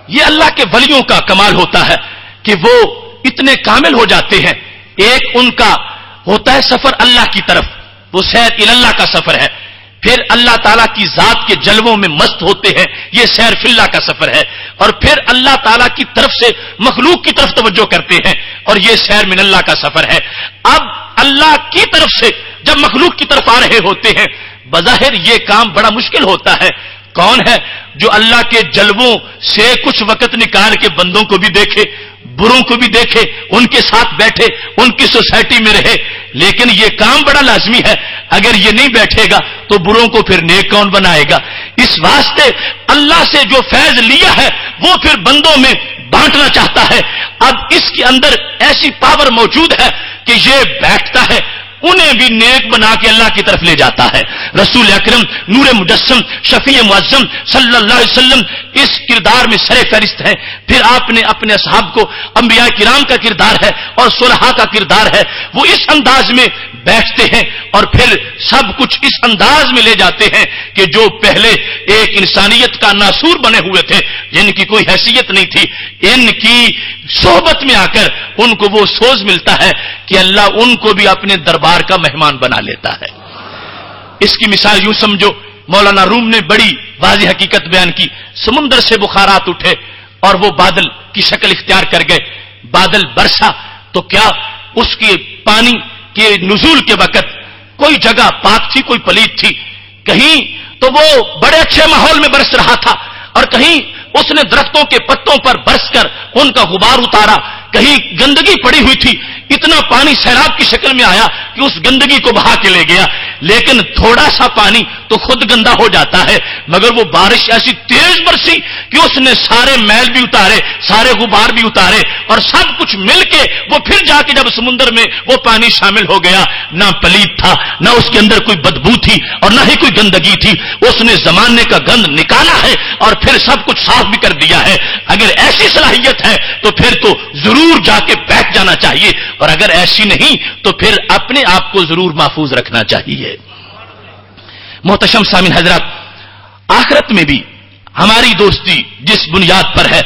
یہ اللہ کے ولیوں کا کمال ہوتا ہے کہ وہ اتنے کامل ہو جاتے ہیں۔ ایک ان کا ہوتا ہے سفر اللہ کی طرف، وہ سیر اللہ کا سفر ہے، پھر اللہ تعالیٰ کی ذات کے جلووں میں مست ہوتے ہیں، یہ سیر فی اللہ کا سفر ہے، اور پھر اللہ تعالیٰ کی طرف سے مخلوق کی طرف توجہ کرتے ہیں اور یہ سیر من اللہ کا سفر ہے۔ اب اللہ کی طرف سے جب مخلوق کی طرف آ رہے ہوتے ہیں بظاہر یہ کام بڑا مشکل ہوتا ہے۔ کون ہے جو اللہ کے جلووں سے کچھ وقت نکال کے بندوں کو بھی دیکھے، بروں کو بھی دیکھے، ان کے ساتھ بیٹھے، ان کی سوسائٹی میں رہے؟ لیکن یہ کام بڑا لازمی ہے، اگر یہ نہیں بیٹھے گا تو بروں کو پھر نیک کون بنائے گا؟ اس واسطے اللہ سے جو فیض لیا ہے وہ پھر بندوں میں بانٹنا چاہتا ہے۔ اب اس کے اندر ایسی پاور موجود ہے کہ یہ بیٹھتا ہے، انہیں بھی نیک بنا کے اللہ کی طرف لے جاتا ہے۔ رسول اکرم نور مجسم شفیع معظم صلی اللہ علیہ وسلم اس کردار میں سر فہرست ہے۔ پھر آپ نے اپنے اصحاب کو انبیاء کرام کا کردار ہے اور صلحاء کا کردار ہے، وہ اس انداز میں بیٹھتے ہیں اور پھر سب کچھ اس انداز میں لے جاتے ہیں کہ جو پہلے ایک انسانیت کا ناسور بنے ہوئے تھے، جن کی کوئی حیثیت نہیں تھی، ان کی صحبت میں آ کر ان کو وہ سوز ملتا ہے کہ اللہ ان کو بھی اپنے دربار کا مہمان بنا لیتا ہے۔ اس کی مثال یوں سمجھو، مولانا روم نے بڑی واضح حقیقت بیان کی، سمندر سے بخارات اٹھے اور وہ بادل کی شکل اختیار کر گئے، بادل برسا تو کیا اس کے پانی کے نزول کے وقت کوئی جگہ پاک تھی کوئی پلید تھی؟ کہیں تو وہ بڑے اچھے ماحول میں برس رہا تھا اور کہیں اس نے درختوں کے پتوں پر برس کر ان کا غبار اتارا. کہیں گندگی پڑی ہوئی تھی, اتنا پانی سیلاب کی شکل میں آیا کہ اس گندگی کو بہا کے لے گیا. لیکن تھوڑا سا پانی تو خود گندا ہو جاتا ہے, مگر وہ بارش ایسی تیز برسی کہ اس نے سارے میل بھی اتارے, سارے غبار بھی اتارے, اور سب کچھ مل کے وہ پھر جا کے جب سمندر میں وہ پانی شامل ہو گیا, نہ پلیت تھا, نہ اس کے اندر کوئی بدبو تھی, اور نہ ہی کوئی گندگی تھی. اس نے زمانے کا گند نکالا ہے اور پھر سب کچھ صاف بھی کر دیا ہے. اگر ایسی صلاحیت ہے تو پھر تو ضرور جا کے بیٹھ جانا چاہیے, اور اگر ایسی نہیں تو پھر اپنے آپ کو ضرور محفوظ رکھنا چاہیے. محتشم سامعین حضرات, آخرت میں بھی ہماری دوستی جس بنیاد پر ہے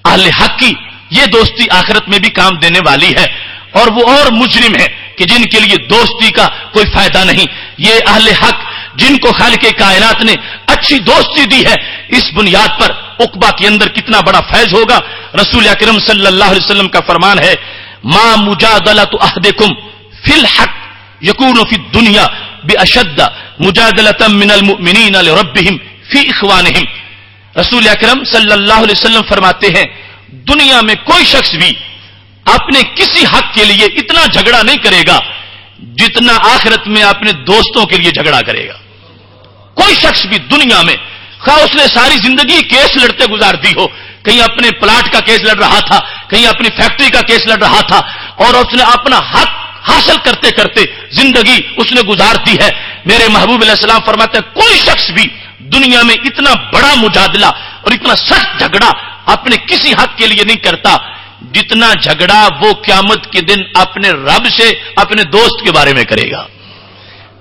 اہل حق کی, یہ دوستی آخرت میں بھی کام دینے والی ہے. اور وہ اور مجرم ہیں کہ جن کے لیے دوستی کا کوئی فائدہ نہیں. یہ اہل حق جن کو خالق کائنات نے اچھی دوستی دی ہے, اس بنیاد پر عقبہ کے اندر کتنا بڑا فیض ہوگا. رسول اکرم صلی اللہ علیہ وسلم کا فرمان ہے, ما مجادلۃ احدکم فی الحق یکون فی الدنیا باشد مجادلۃ من المؤمنین لربہم فی اخوانہم. رسول اکرم صلی اللہ علیہ وسلم فرماتے ہیں, دنیا میں کوئی شخص بھی اپنے کسی حق کے لیے اتنا جھگڑا نہیں کرے گا جتنا آخرت میں اپنے دوستوں کے لیے جھگڑا کرے گا. کوئی شخص بھی دنیا میں, خواہ اس نے ساری زندگی کیس لڑتے گزار دی ہو, کہیں اپنے پلاٹ کا کیس لڑ رہا تھا, کہیں اپنی فیکٹری کا کیس لڑ رہا تھا, اور اس نے اپنا حق حاصل کرتے کرتے زندگی اس نے گزار دی ہے. میرے محبوب علیہ السلام فرماتے ہیں, کوئی شخص بھی دنیا میں اتنا بڑا مجادلہ اور اتنا سخت جھگڑا اپنے کسی حق کے لیے نہیں کرتا جتنا جھگڑا وہ قیامت کے دن اپنے رب سے اپنے دوست کے بارے میں کرے گا.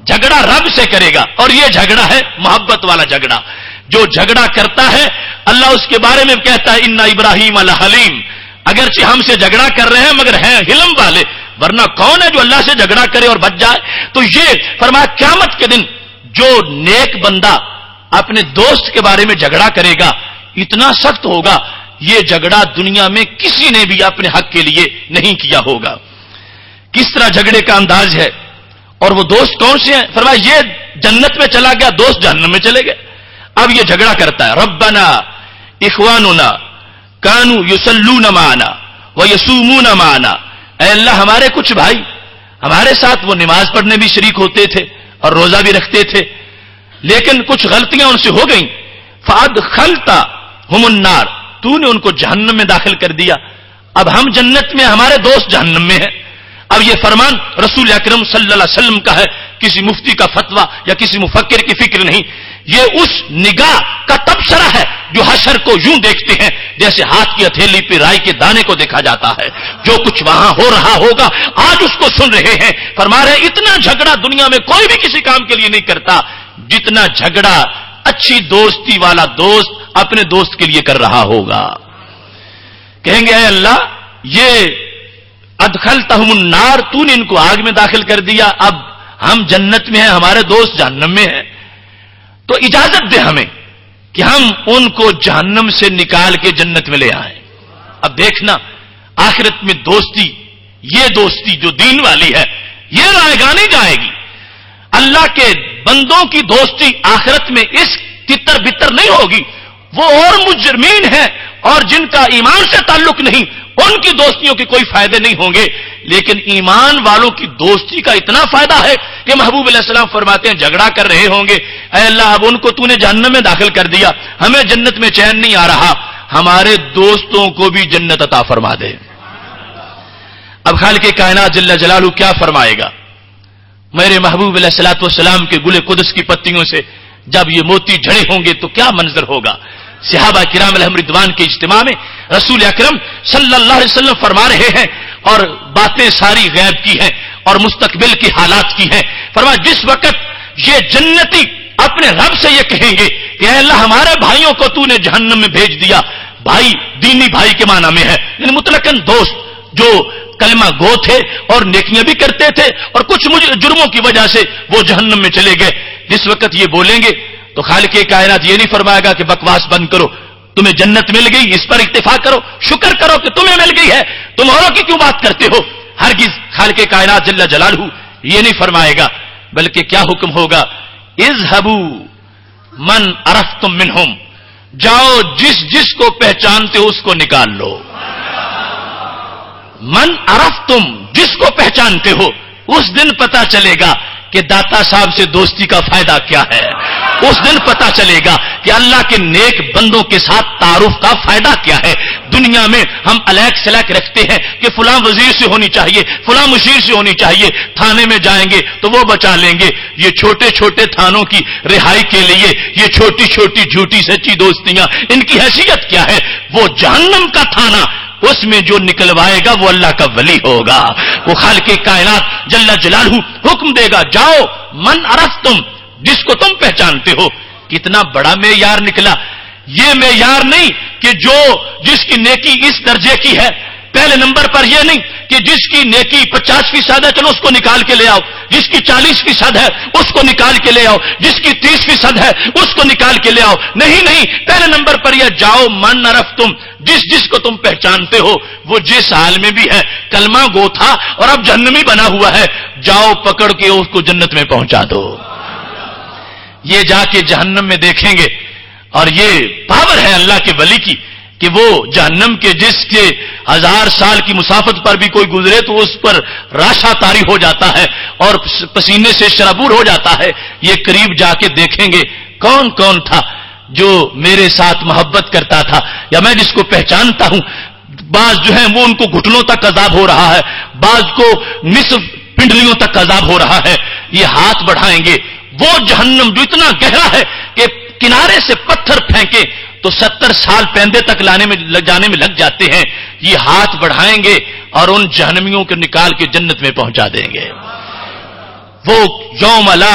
جھگڑا رب سے کرے گا, اور یہ جھگڑا ہے محبت والا جھگڑا. جو جھگڑا کرتا ہے اللہ اس کے بارے میں کہتا ہے, انا ابراہیم لحلیم. اگرچہ ہم سے جھگڑا کر رہے ہیں مگر ہیں حلم والے, ورنہ کون ہے جو اللہ سے جھگڑا کرے اور بچ جائے. تو یہ فرمایا قیامت کے دن جو نیک بندہ اپنے دوست کے بارے میں جھگڑا کرے گا اتنا سخت ہوگا, یہ جھگڑا دنیا میں کسی نے بھی اپنے حق کے لیے نہیں کیا ہوگا. کس طرح جھگڑے کا انداز ہے, اور وہ دوست کون سے ہیں؟ فرمایا یہ جنت میں چلا گیا, دوست جہنم میں چلے گئے. اب یہ جھگڑا کرتا ہے, ربنا اخواننا کانوا یصلون معنا ویصومون معنا. اے اللہ ہمارے کچھ بھائی ہمارے ساتھ وہ نماز پڑھنے بھی شریک ہوتے تھے اور روزہ بھی رکھتے تھے, لیکن کچھ غلطیاں ان سے ہو گئیں. فادخلتہم النار, تو نے ان کو جہنم میں داخل کر دیا. اب ہم جنت میں, ہمارے دوست جہنم میں ہیں. اب یہ فرمان رسول اکرم صلی اللہ علیہ وسلم کا ہے, کسی مفتی کا فتویٰ یا کسی مفکر کی فکر نہیں. یہ اس نگاہ کا تبصرہ ہے جو حشر کو یوں دیکھتے ہیں جیسے ہاتھ کی ہتھیلی پہ رائی کے دانے کو دیکھا جاتا ہے. جو کچھ وہاں ہو رہا ہوگا آج اس کو سن رہے ہیں. فرما رہے اتنا جھگڑا دنیا میں کوئی بھی کسی کام کے لیے نہیں کرتا جتنا جھگڑا اچھی دوستی والا دوست اپنے دوست کے لیے کر رہا ہوگا. کہیں گے اے اللہ یہ ادخلتہم النار, تو نے ان کو آگ میں داخل کر دیا, اب ہم جنت میں ہیں, ہمارے دوست جہنم میں ہیں, تو اجازت دے ہمیں کہ ہم ان کو جہنم سے نکال کے جنت میں لے آئیں. اب دیکھنا آخرت میں دوستی, یہ دوستی جو دین والی ہے یہ رائے گاہ نہیں جائے گی. اللہ کے بندوں کی دوستی آخرت میں اس تتر بتر نہیں ہوگی. وہ اور مجرمین ہیں اور جن کا ایمان سے تعلق نہیں, ان کی دوستیوں کے کوئی فائدے نہیں ہوں گے. لیکن ایمان والوں کی دوستی کا اتنا فائدہ ہے کہ محبوب علیہ السلام فرماتے ہیں جھگڑا کر رہے ہوں گے, اے اللہ اب ان کو تو نے جہنم میں داخل کر دیا, ہمیں جنت میں چین نہیں آ رہا, ہمارے دوستوں کو بھی جنت عطا فرما دے. اب خالق کائنات جل جلالہ کیا فرمائے گا؟ میرے محبوب علیہ الصلوۃ والسلام کے گل قدس کی پتیوں سے جب یہ موتی جھڑے ہوں گے تو کیا منظر ہوگا. صحابہ کرام علیہم رضوان کے اجتماع میں رسول اکرم صلی اللہ علیہ وسلم فرما رہے ہیں, اور باتیں ساری غیب کی ہیں اور مستقبل کی حالات کی ہیں. فرمایا جس وقت یہ جنتی اپنے رب سے یہ کہیں گے کہ اے اللہ ہمارے بھائیوں کو تو نے جہنم میں بھیج دیا, بھائی دینی بھائی کے معنی میں ہے, یعنی مطلقاً دوست جو کلمہ گو تھے اور نیکیاں بھی کرتے تھے اور کچھ جرموں کی وجہ سے وہ جہنم میں چلے گئے. جس وقت یہ بولیں گے تو خالق کائنات یہ نہیں فرمائے گا کہ بکواس بند کرو, تمہیں جنت مل گئی اس پر اکتفا کرو, شکر کرو کہ تمہیں مل گئی ہے, تم اوروں کی کیوں بات کرتے ہو. ہرگز خالق کائنات جل جلالہ یہ نہیں فرمائے گا, بلکہ کیا حکم ہوگا, اذهبوا من عرفتم منهم جاؤ جس جس کو پہچانتے ہو اس کو نکال لو. من عرفتم، جس کو پہچانتے ہو اس دن پتا چلے گا کہ داتا صاحب سے دوستی کا فائدہ کیا ہے. اس دن پتا چلے گا کہ اللہ کے نیک بندوں کے ساتھ تعارف کا فائدہ کیا ہے. دنیا میں ہم الیک سلیک رکھتے ہیں کہ فلاں وزیر سے ہونی چاہیے، فلاں مشیر سے ہونی چاہیے، تھانے میں جائیں گے تو وہ بچا لیں گے. یہ چھوٹے چھوٹے تھانوں کی رہائی کے لیے یہ چھوٹی چھوٹی جھوٹی سچی دوستیاں، ان کی حیثیت کیا ہے؟ وہ جہنم کا تھانہ، اس میں جو نکلوائے گا وہ اللہ کا ولی ہوگا. وہ خالق کائنات جل جلالہ حکم دے گا، جاؤ من عرفتم، جس کو تم پہچانتے ہو. کتنا بڑا معیار نکلا. یہ معیار نہیں کہ جس کی نیکی اس درجے کی ہے. پہلے نمبر پر یہ نہیں کہ جس کی نیکی 50% ہے چلو اس کو نکال کے لے آؤ، جس کی 40% ہے اس کو نکال کے لے آؤ، جس کی 30% ہے اس کو نکال کے لے آؤ. نہیں نہیں، پہلے نمبر پر یہ جاؤ من عرفتم، جس جس کو تم پہچانتے ہو وہ جس حال میں بھی ہے، کلمہ گو تھا اور اب جہنمی بنا ہوا ہے، جاؤ پکڑ کے اس کو جنت میں پہنچا دو. یہ جا کے جہنم میں دیکھیں گے. اور یہ پاور ہے اللہ کے ولی کی کہ وہ جہنم کے جس کے 1000 سال کی مسافت پر بھی کوئی گزرے تو اس پر راشا طاری ہو جاتا ہے اور پسینے سے شرابور ہو جاتا ہے. یہ قریب جا کے دیکھیں گے کون کون تھا جو میرے ساتھ محبت کرتا تھا یا میں جس کو پہچانتا ہوں. بعض جو ہیں وہ ان کو گھٹنوں تک عذاب ہو رہا ہے، بعض کو نصف پنڈلیوں تک عذاب ہو رہا ہے. یہ ہاتھ بڑھائیں گے، وہ جہنم جو اتنا گہرا ہے کہ کنارے سے پتھر پھینکے تو 70 سال پیندے تک جانے میں لگ جاتے ہیں. یہ ہاتھ بڑھائیں گے اور ان جہنمیوں کو نکال کے جنت میں پہنچا دیں گے. وہ یوم لا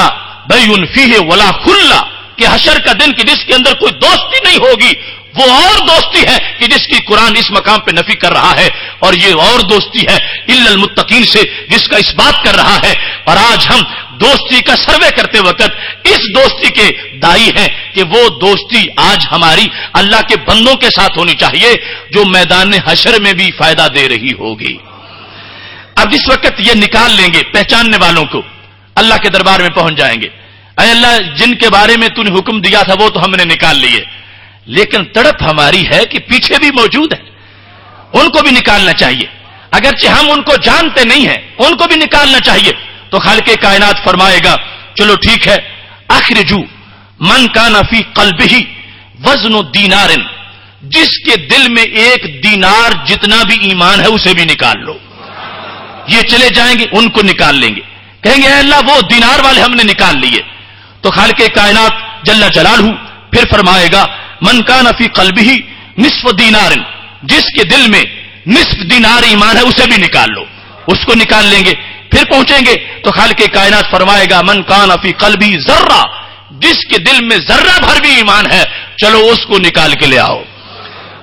بیع فیہ ولا خلہ، کہ حشر کا دن کہ جس کے اندر کوئی دوستی نہیں ہوگی. وہ اور دوستی ہے کہ جس کی قرآن اس مقام پہ نفی کر رہا ہے، اور یہ اور دوستی ہے الا المتقین سے جس کا اس بات کر رہا ہے. اور آج ہم دوستی کا سروے کرتے وقت اس دوستی کے دائی ہیں کہ وہ دوستی آج ہماری اللہ کے بندوں کے ساتھ ہونی چاہیے جو میدان حشر میں بھی فائدہ دے رہی ہوگی. اب جس وقت یہ نکال لیں گے پہچاننے والوں کو، اللہ کے دربار میں پہنچ جائیں گے. اے اللہ، جن کے بارے میں تو نے حکم دیا تھا وہ تو ہم نے نکال لیے، لیکن تڑپ ہماری ہے کہ پیچھے بھی موجود ہے، ان کو بھی نکالنا چاہیے. اگرچہ ہم ان کو جانتے نہیں ہیں، ان کو بھی نکالنا چاہیے. تو خالق کائنات فرمائے گا چلو ٹھیک ہے، اخرجو من کان فی قلبہ وزن دینار، جس کے دل میں 1 دینار جتنا بھی ایمان ہے اسے بھی نکال لو. یہ چلے جائیں گے، ان کو نکال لیں گے، کہیں گے اے اللہ وہ دینار والے ہم نے نکال لیے. تو خالق کائنات جل جلالہ پھر فرمائے گا من کان فی قلبہ نصف دینار، جس کے دل میں نصف دینار ایمان ہے اسے بھی نکال لو. اس کو نکال لیں گے. پھر پہنچیں گے تو خالق کائنات فرمائے گا من کان فی قلبہ ذرہ، جس کے دل میں ذرہ بھر بھی ایمان ہے چلو اس کو نکال کے لے آؤ.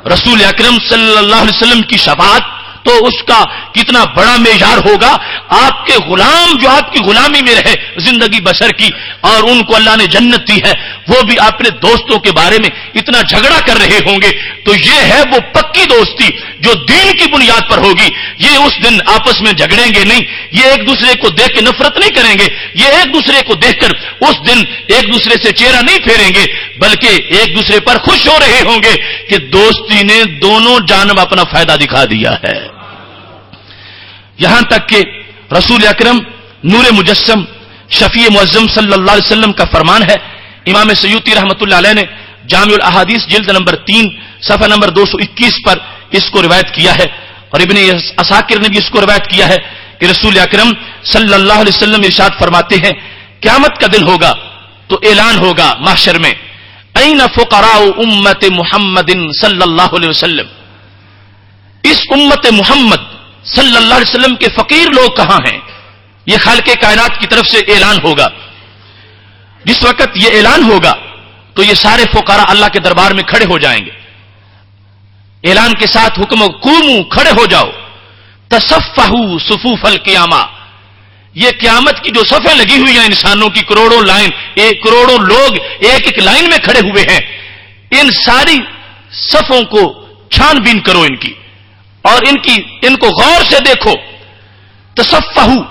رسول اکرم صلی اللہ علیہ وسلم کی شفاعت تو اس کا کتنا بڑا معیار ہوگا. آپ کے غلام جو آپ کی غلامی میں رہے زندگی بسر کی اور ان کو اللہ نے جنت دی ہے، وہ بھی اپنے دوستوں کے بارے میں اتنا جھگڑا کر رہے ہوں گے. تو یہ ہے وہ پکی دوستی جو دین کی بنیاد پر ہوگی. یہ اس دن آپس میں جھگڑیں گے نہیں، یہ ایک دوسرے کو دیکھ کے نفرت نہیں کریں گے، یہ ایک دوسرے کو دیکھ کر اس دن ایک دوسرے سے چہرہ نہیں پھیریں گے، بلکہ ایک دوسرے پر خوش ہو رہے ہوں گے کہ دوستی نے دونوں جانب اپنا فائدہ دکھا دیا ہے. یہاں تک کہ رسول اکرم نور مجسم شفیع معظم صلی اللہ علیہ وسلم کا فرمان ہے. امام سیوطی رحمۃ اللہ علیہ نے جامع الاحادیث جلد نمبر 3 صفحہ نمبر 221 پر اس کو روایت کیا ہے، اور ابن عساکر نے بھی اس کو روایت کیا ہے کہ رسول اکرم صلی اللہ علیہ وسلم ارشاد فرماتے ہیں قیامت کا دن ہوگا تو اعلان ہوگا محشر میں این فقراء امت محمد صلی اللہ علیہ وسلم، اس امت محمد صلی اللہ علیہ وسلم کے فقیر لوگ کہاں ہیں؟ یہ خالق کائنات کی طرف سے اعلان ہوگا. جس وقت یہ اعلان ہوگا تو یہ سارے فقراء اللہ کے دربار میں کھڑے ہو جائیں گے. اعلان کے ساتھ حکم قوموا، کھڑے ہو جاؤ، تصفحوا صفوف القیامہ، یہ قیامت کی جو صفیں لگی ہوئی ہیں انسانوں کی کروڑوں لائن، کروڑوں لوگ ایک ایک لائن میں کھڑے ہوئے ہیں، ان ساری صفوں کو چھان بین کرو ان کی، اور ان کو غور سے دیکھو. تصفحوا،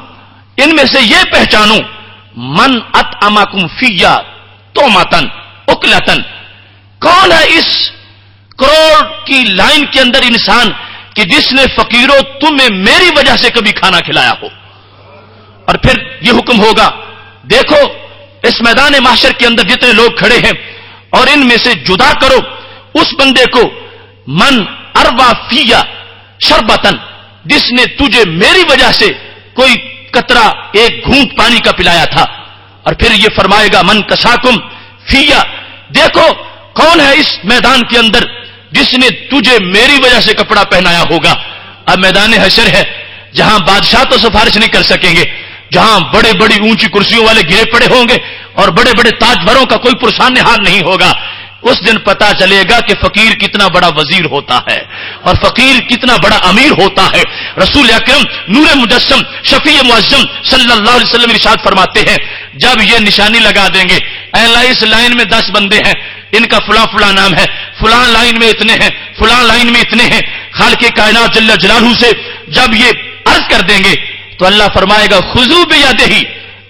ان میں سے یہ پہچانو من اطعمکم فیہ تومتن اکلتن، کون ہے اس کروڑ کی لائن کے اندر انسان کہ جس نے فقیروں تمہیں میری وجہ سے کبھی کھانا کھلایا ہو؟ اور پھر یہ حکم ہوگا، دیکھو اس میدان محشر کے اندر جتنے لوگ کھڑے ہیں اور ان میں سے جدا کرو اس بندے کو من اروا فیا شربتن، جس نے تجھے میری وجہ سے کوئی قطرہ ایک گھونٹ پانی کا پلایا تھا. اور پھر یہ فرمائے گا من کساکم فیا، دیکھو کون ہے اس میدان کے اندر جس نے تجھے میری وجہ سے کپڑا پہنایا ہوگا. اب میدان حشر ہے جہاں بادشاہ تو سفارش نہیں کر سکیں گے، جہاں بڑے بڑی اونچی کرسیوں والے گرے پڑے ہوں گے اور بڑے بڑے تاجوروں کا کوئی پرسان نہار نہیں ہوگا. اس دن پتا چلے گا کہ فقیر کتنا بڑا وزیر ہوتا ہے اور فقیر کتنا بڑا امیر ہوتا ہے. رسول اکرم نور مجسم شفیع معظم صلی اللہ علیہ وسلم ارشاد فرماتے ہیں، جب یہ نشانی لگا دیں گے، اے اللہ اس لائن میں 10 بندے ہیں، ان کا فلاں فلاں نام ہے، فلاں لائن میں اتنے ہیں، فلاں لائن میں اتنے ہیں، خالق کائنات جل جلالہ سے جب یہ عرض کر دیں گے تو اللہ فرمائے گا خذو بیدہ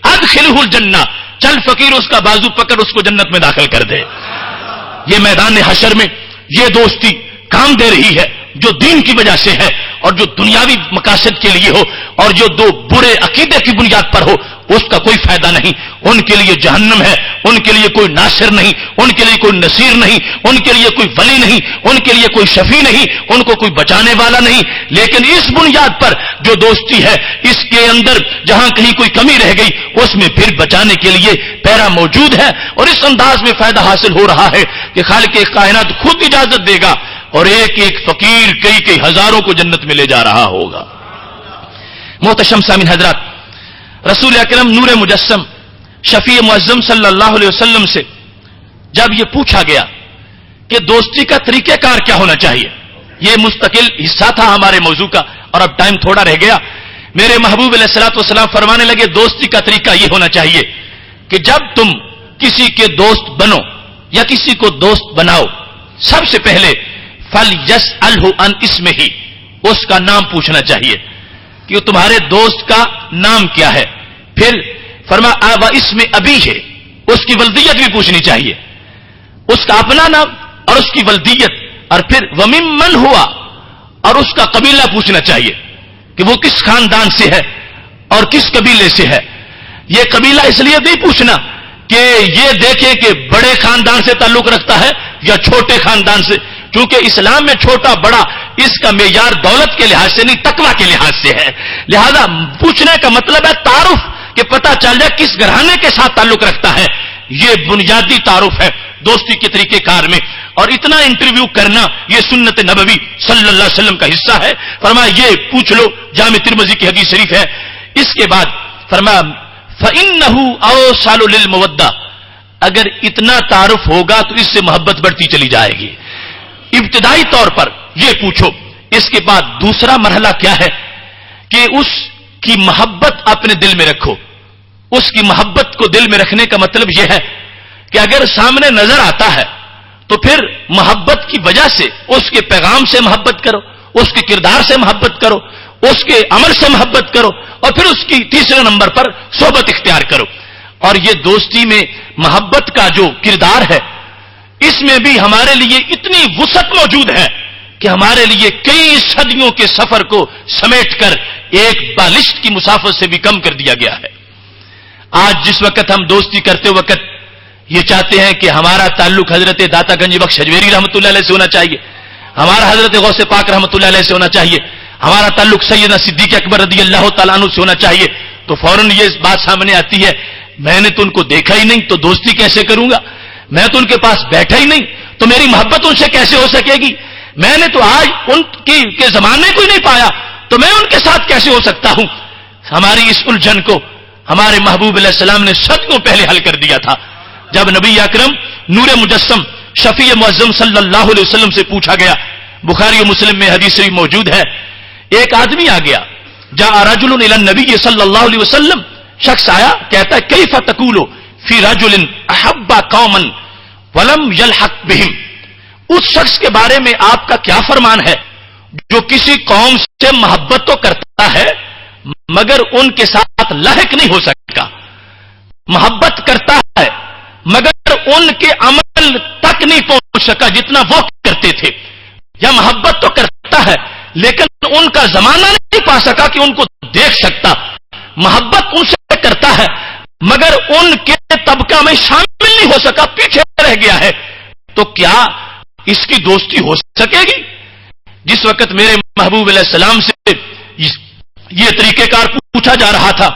ادخلہ الجنہ، چل فقیر اس کا بازو پکڑ اس کو جنت میں داخل کر دے. یہ میدان حشر میں یہ دوستی کام دے رہی ہے جو دین کی وجہ سے ہے اور جو دنیاوی مقاصد کے لیے ہو اور جو دو برے عقیدے کی بنیاد پر ہو اس کا کوئی فائدہ نہیں. ان کے لیے جہنم ہے، ان کے لیے کوئی ناصر نہیں، ان کے لیے کوئی نصیر نہیں، ان کے لیے کوئی ولی نہیں، ان کے لیے کوئی شفیع نہیں، ان کو کوئی بچانے والا نہیں. لیکن اس بنیاد پر جو دوستی ہے اس کے اندر جہاں کہیں کوئی کمی رہ گئی اس میں پھر بچانے کے لیے پیرا موجود ہے. اور اس انداز میں فائدہ حاصل ہو رہا ہے کہ خالق کائنات خود اجازت دے گا اور ایک ایک فقیر کئی ہزاروں کو جنت میں لے جا رہا ہوگا. محتشم سامعین حضرات، رسول اکرم نور مجسم شفیع معظم صلی اللہ علیہ وسلم سے جب یہ پوچھا گیا کہ دوستی کا طریقہ کار کیا ہونا چاہیے، یہ مستقل حصہ تھا ہمارے موضوع کا اور اب ٹائم تھوڑا رہ گیا. میرے محبوب علیہ الصلوۃ والسلام فرمانے لگے دوستی کا طریقہ یہ ہونا چاہیے کہ جب تم کسی کے دوست بنو یا کسی کو دوست بناؤ، سب سے پہلے فَلْيَسْأَلْهُ عَنْ اسْمِهِ، اس کا نام پوچھنا چاہیے کہ تمہارے دوست کا نام کیا ہے. پھر فرمایا وَاسْمِ أَبِيهِ، اس کی ولدیت بھی پوچھنی چاہیے، اس کا اپنا نام اور اس کی ولدیت. اور پھر وَمِمَّنْ ہوا، اور اس کا قبیلہ پوچھنا چاہیے کہ وہ کس خاندان سے ہے اور کس قبیلے سے ہے. یہ قبیلہ اس لیے نہیں پوچھنا کہ یہ دیکھیں کہ بڑے خاندان سے تعلق رکھتا ہے یا چھوٹے خاندان سے، کیونکہ اسلام میں چھوٹا بڑا اس کا معیار دولت کے لحاظ سے نہیں تقویٰ کے لحاظ سے ہے. لہذا پوچھنے کا مطلب ہے تعارف، کہ پتہ چل جائے کس گھرانے کے ساتھ تعلق رکھتا ہے. یہ بنیادی تعارف ہے دوستی کے طریقہ کار میں. اور اتنا انٹرویو کرنا یہ سنت نبوی صلی اللہ علیہ وسلم کا حصہ ہے. فرمایا یہ پوچھ لو، جامع ترمذی کی حدیث شریف ہے. اس کے بعد فرمایا فَإِنَّهُ أَوْصَلُ لِلْمَوَدَّةِ، اگر اتنا تعارف ہوگا تو اس سے محبت بڑھتی چلی جائے گی. ابتدائی طور پر یہ پوچھو. اس کے بعد دوسرا مرحلہ کیا ہے کہ اس کی محبت اپنے دل میں رکھو. اس کی محبت کو دل میں رکھنے کا مطلب یہ ہے کہ اگر سامنے نظر آتا ہے تو پھر محبت کی وجہ سے اس کے پیغام سے محبت کرو، اس کے کردار سے محبت کرو، اس کے عمل سے محبت کرو، اور پھر اس کی تیسرے نمبر پر صحبت اختیار کرو. اور یہ دوستی میں محبت کا جو کردار ہے اس میں بھی ہمارے لیے اتنی وسعت موجود ہے کہ ہمارے لیے کئی صدیوں کے سفر کو سمیٹ کر ایک بالشت کی مسافت سے بھی کم کر دیا گیا ہے. آج جس وقت ہم دوستی کرتے وقت یہ چاہتے ہیں کہ ہمارا تعلق حضرت داتا گنج بخش حجویری رحمۃ اللہ علیہ سے ہونا چاہیے، ہمارا حضرت غوث پاک رحمۃ اللہ علیہ سے ہونا چاہیے، ہمارا تعلق سیدنا صدیق اکبر رضی اللہ تعالیٰ عنہ سے ہونا چاہیے، تو فوراً یہ بات سامنے آتی ہے میں نے تو ان کو دیکھا ہی نہیں تو دوستی کیسے کروں گا، میں تو ان کے پاس بیٹھا ہی نہیں تو میری محبت ان سے کیسے ہو سکے گی، میں نے تو آج ان کے زمانے کو ہی نہیں پایا تو میں ان کے ساتھ کیسے ہو سکتا ہوں. ہماری اس الجھن کو ہمارے محبوب علیہ السلام نے صدیوں پہلے حل کر دیا تھا. جب نبی اکرم نور مجسم شفیع معظم صلی اللہ علیہ وسلم سے پوچھا گیا، بخاری و مسلم میں حدیث شریف موجود ہے، ایک آدمی آ گیا، جاء رجل الی النبی صلی اللہ علیہ وسلم، شخص آیا کہتا ہے کیف تقول فی رجل احب قوما ولم یلحق بہم، اس شخص کے بارے میں آپ کا کیا فرمان ہے جو کسی قوم سے محبت تو کرتا ہے مگر ان کے ساتھ لاحق نہیں ہو سکتا، محبت کرتا ہے مگر ان کے عمل تک تک نہیں پہنچ سکا جتنا وہ کرتے تھے. یا محبت تو کرتا ہے لیکن ان کا زمانہ نہیں پا سکا کہ ان کو دیکھ سکتا. محبت ان سے کرتا ہے مگر ان کے طبقہ میں شامل نہیں ہو سکا, پیچھے رہ گیا ہے. تو کیا اس کی دوستی ہو سکے گی؟ جس وقت میرے محبوب علیہ السلام سے یہ طریقہ کار پوچھا جا رہا تھا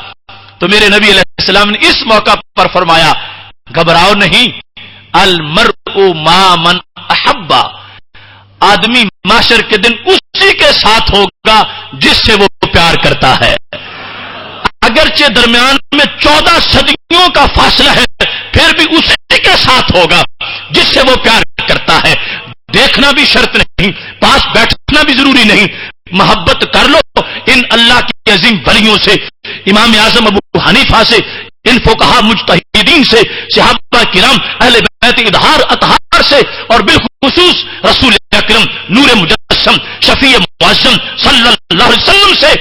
تو میرے نبی علیہ السلام نے اس موقع پر فرمایا, گھبراؤ نہیں, المرء ما من احبا, آدمی معاشر کے دن اسی کے ساتھ ہوگا جس سے وہ پیار کرتا ہے. اگرچہ درمیان میں 14 صدیوں کا فاصلہ ہے پھر بھی اسی کے ساتھ ہوگا جس سے وہ پیار کرتا ہے. دیکھنا بھی شرط نہیں, پاس بیٹھنا بھی ضروری نہیں, محبت کر لو ان اللہ کی عظیم ولیوں سے, امام اعظم ابو حنیفہ سے, ان فقہا مجتہدین سے, صحابہ کرام اہل بیت اطہار اطہار سے, اور بالخصوص رسول اکرم نور مجسم شفیع معظم صلی اللہ علیہ وسلم سے.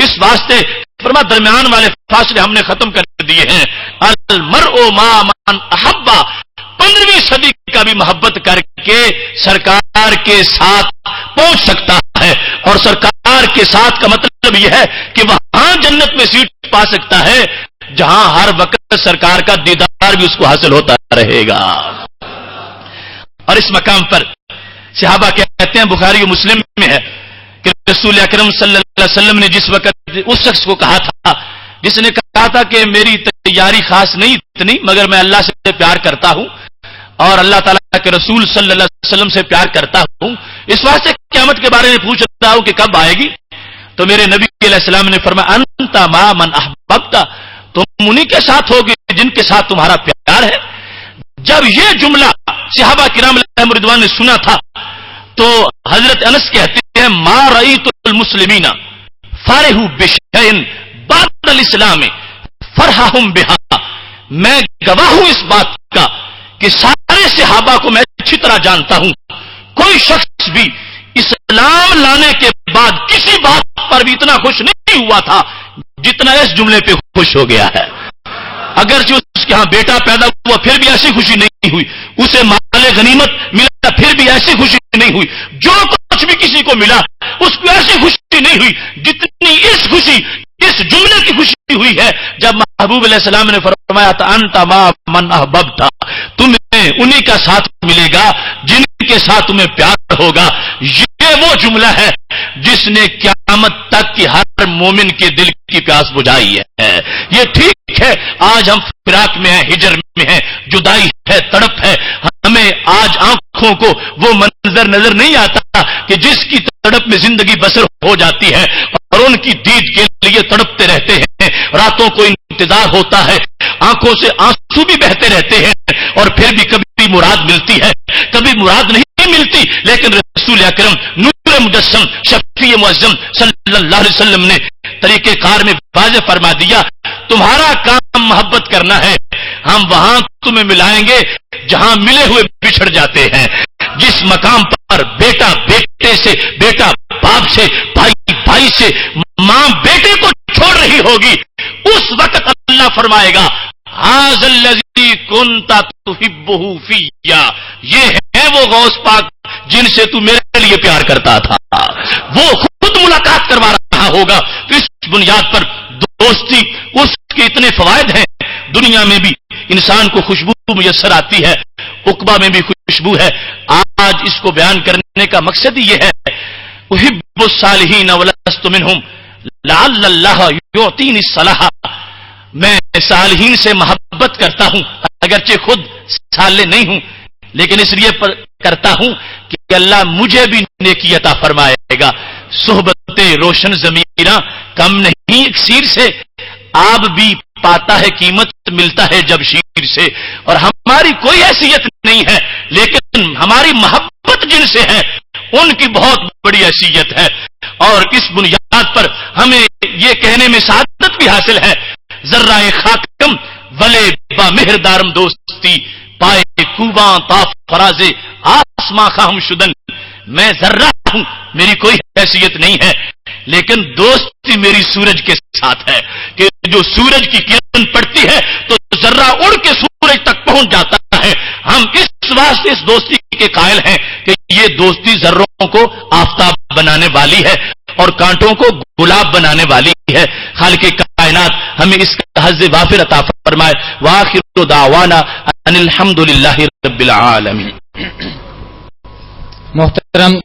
اس واسطے فرما درمیان والے فاصلے ہم نے ختم کر دیے ہیں. المرء ما من احبا, 15ویں صدی کا بھی محبت کر کے سرکار کے ساتھ پہنچ سکتا ہے. اور سرکار کے ساتھ کا مطلب یہ ہے کہ وہاں جنت میں سیٹ پا سکتا ہے جہاں ہر وقت سرکار کا دیدار بھی اس کو حاصل ہوتا رہے گا. اور اس مقام پر صحابہ کہتے ہیں, بخاری و مسلم میں ہے کہ رسول اکرم صلی اللہ علیہ وسلم نے جس وقت اس شخص کو کہا تھا جس نے کہا تھا کہ میری تیاری خاص نہیں اتنی مگر میں اللہ سے پیار کرتا ہوں اور اللہ تعالیٰ کے رسول صلی اللہ علیہ وسلم سے پیار کرتا ہوں, اس واسطے قیامت کے بارے میں پوچھ رہا ہوں کہ کب آئے گی. تو میرے نبی علیہ السلام نے فرمایا, انت ما من احببت, تم انہی کے ساتھ ہوگے جن کے ساتھ تمہارا پیار ہے. جب یہ جملہ صحابہ کرام علیہم رضوان نے سنا تھا تو حضرت انس کہتے ہیں, ما رأیت المسلمین فرحوا بشیء بعد الاسلام فرحهم بها, میں گواہ ہوں اس بات کا کہ سارے صحابہ کو میں اچھی طرح جانتا ہوں, کوئی شخص بھی اسلام لانے کے بعد کسی بات پر بھی اتنا خوش نہیں ہوا تھا جتنا اس جملے پہ خوش ہو گیا ہے. اگرچہ اس کے ہاں بیٹا پیدا ہوا پھر بھی ایسی خوشی نہیں ہوئی, اسے مال غنیمت ملا پھر بھی ایسی خوشی نہیں ہوئی, جو کچھ بھی کسی کو ملا اس کو ایسی خوشی نہیں ہوئی جتنی اس خوشی اس جملے کی خوشی ہوئی ہے جب محبوب علیہ السلام نے فرمایا تھا, انت ما من احببت, تمہیں انہی کا ساتھ ملے گا جن کے ساتھ تمہیں پیار ہوگا. یہ وہ جملہ ہے جس نے قیامت تک کی ہر مومن کے دل کی پیاس بجھائی ہے. یہ ٹھیک ہے آج ہم فراق میں ہیں, ہجر میں ہیں, جدائی ہے, تڑپ ہے, ہمیں آج آنکھوں کو وہ منظر نظر نہیں آتا کہ جس کی تڑپ میں زندگی بسر ہو جاتی ہے اور ان کی دید کے لیے تڑپتے رہتے ہیں, راتوں کو انتظار ہوتا ہے, آنکھوں سے آنسو بھی بہتے رہتے ہیں اور پھر بھی کبھی مراد ملتی ہے کبھی مراد نہیں ملتی. لیکن رسول اکرم نور مجسم شفیع معظم صلی اللہ علیہ وسلم نے طریقہ کار میں واضح فرما دیا, تمہارا کام محبت کرنا ہے, ہم وہاں تمہیں ملائیں گے جہاں ملے ہوئے بچھڑ جاتے ہیں. جس مقام پر بیٹا بیٹے سے, بیٹا باپ سے, بھائی بھائی سے, ماں بیٹے کو چھوڑ رہی ہوگی, اس وقت اللہ فرمائے گا, ھذا الذی کنت تحبہ فیہ, یہ ہے وہ غوث پاک جن سے تو میرے لیے پیار کرتا تھا. وہ خود ملاقات کروا رہا ہوگا. اس بنیاد پر دوستی اس کے اتنے فوائد ہیں, دنیا میں بھی انسان کو خوشبو میسر آتی ہے, عقبہ میں بھی خوشبو ہے. آج اس کو بیان کرنے کا مقصد یہ ہے, احب الصالحین ولست منہم لعل اللہ یعطینی الصلاح, میں صالحین سے محبت کرتا ہوں اگرچہ خود صالح نہیں ہوں لیکن اس لیے کرتا ہوں کہ اللہ مجھے بھی نیکی عطا فرمائے گا. صحبت روشن ضمیرہ کم نہیں اکسیر سے, آب بھی پاتا ہے قیمت ملتا ہے جب شیر سے, اور ہماری کوئی حیثیت نہیں ہے لیکن ہماری محبت جن سے ہے ان کی بہت بڑی حیثیت ہے. اور اس بنیاد پر ہمیں یہ کہنے میں سعادت بھی حاصل ہے, ذرہ خاکم ولے با مہردارم دوستی پائے کوباں تاف فراز آسماں خواہم شدن, میں ذرہ ہوں, میری کوئی حیثیت نہیں ہے لیکن دوستی میری سورج کے ساتھ ہے کہ جو سورج کی کرن پڑتی ہے تو ذرہ اڑ کے سورج تک پہنچ جاتا ہے. ہم اس واسطے اس دوستی کے قائل ہیں کہ یہ دوستی ذروں کو آفتاب بنانے والی ہے اور کانٹوں کو گلاب بنانے والی ہے. خالق کائنات ہمیں اس کا حظ وافر عطا فرمائے. وآخر دعوانا ان الحمد للہ رب العالمین. محترم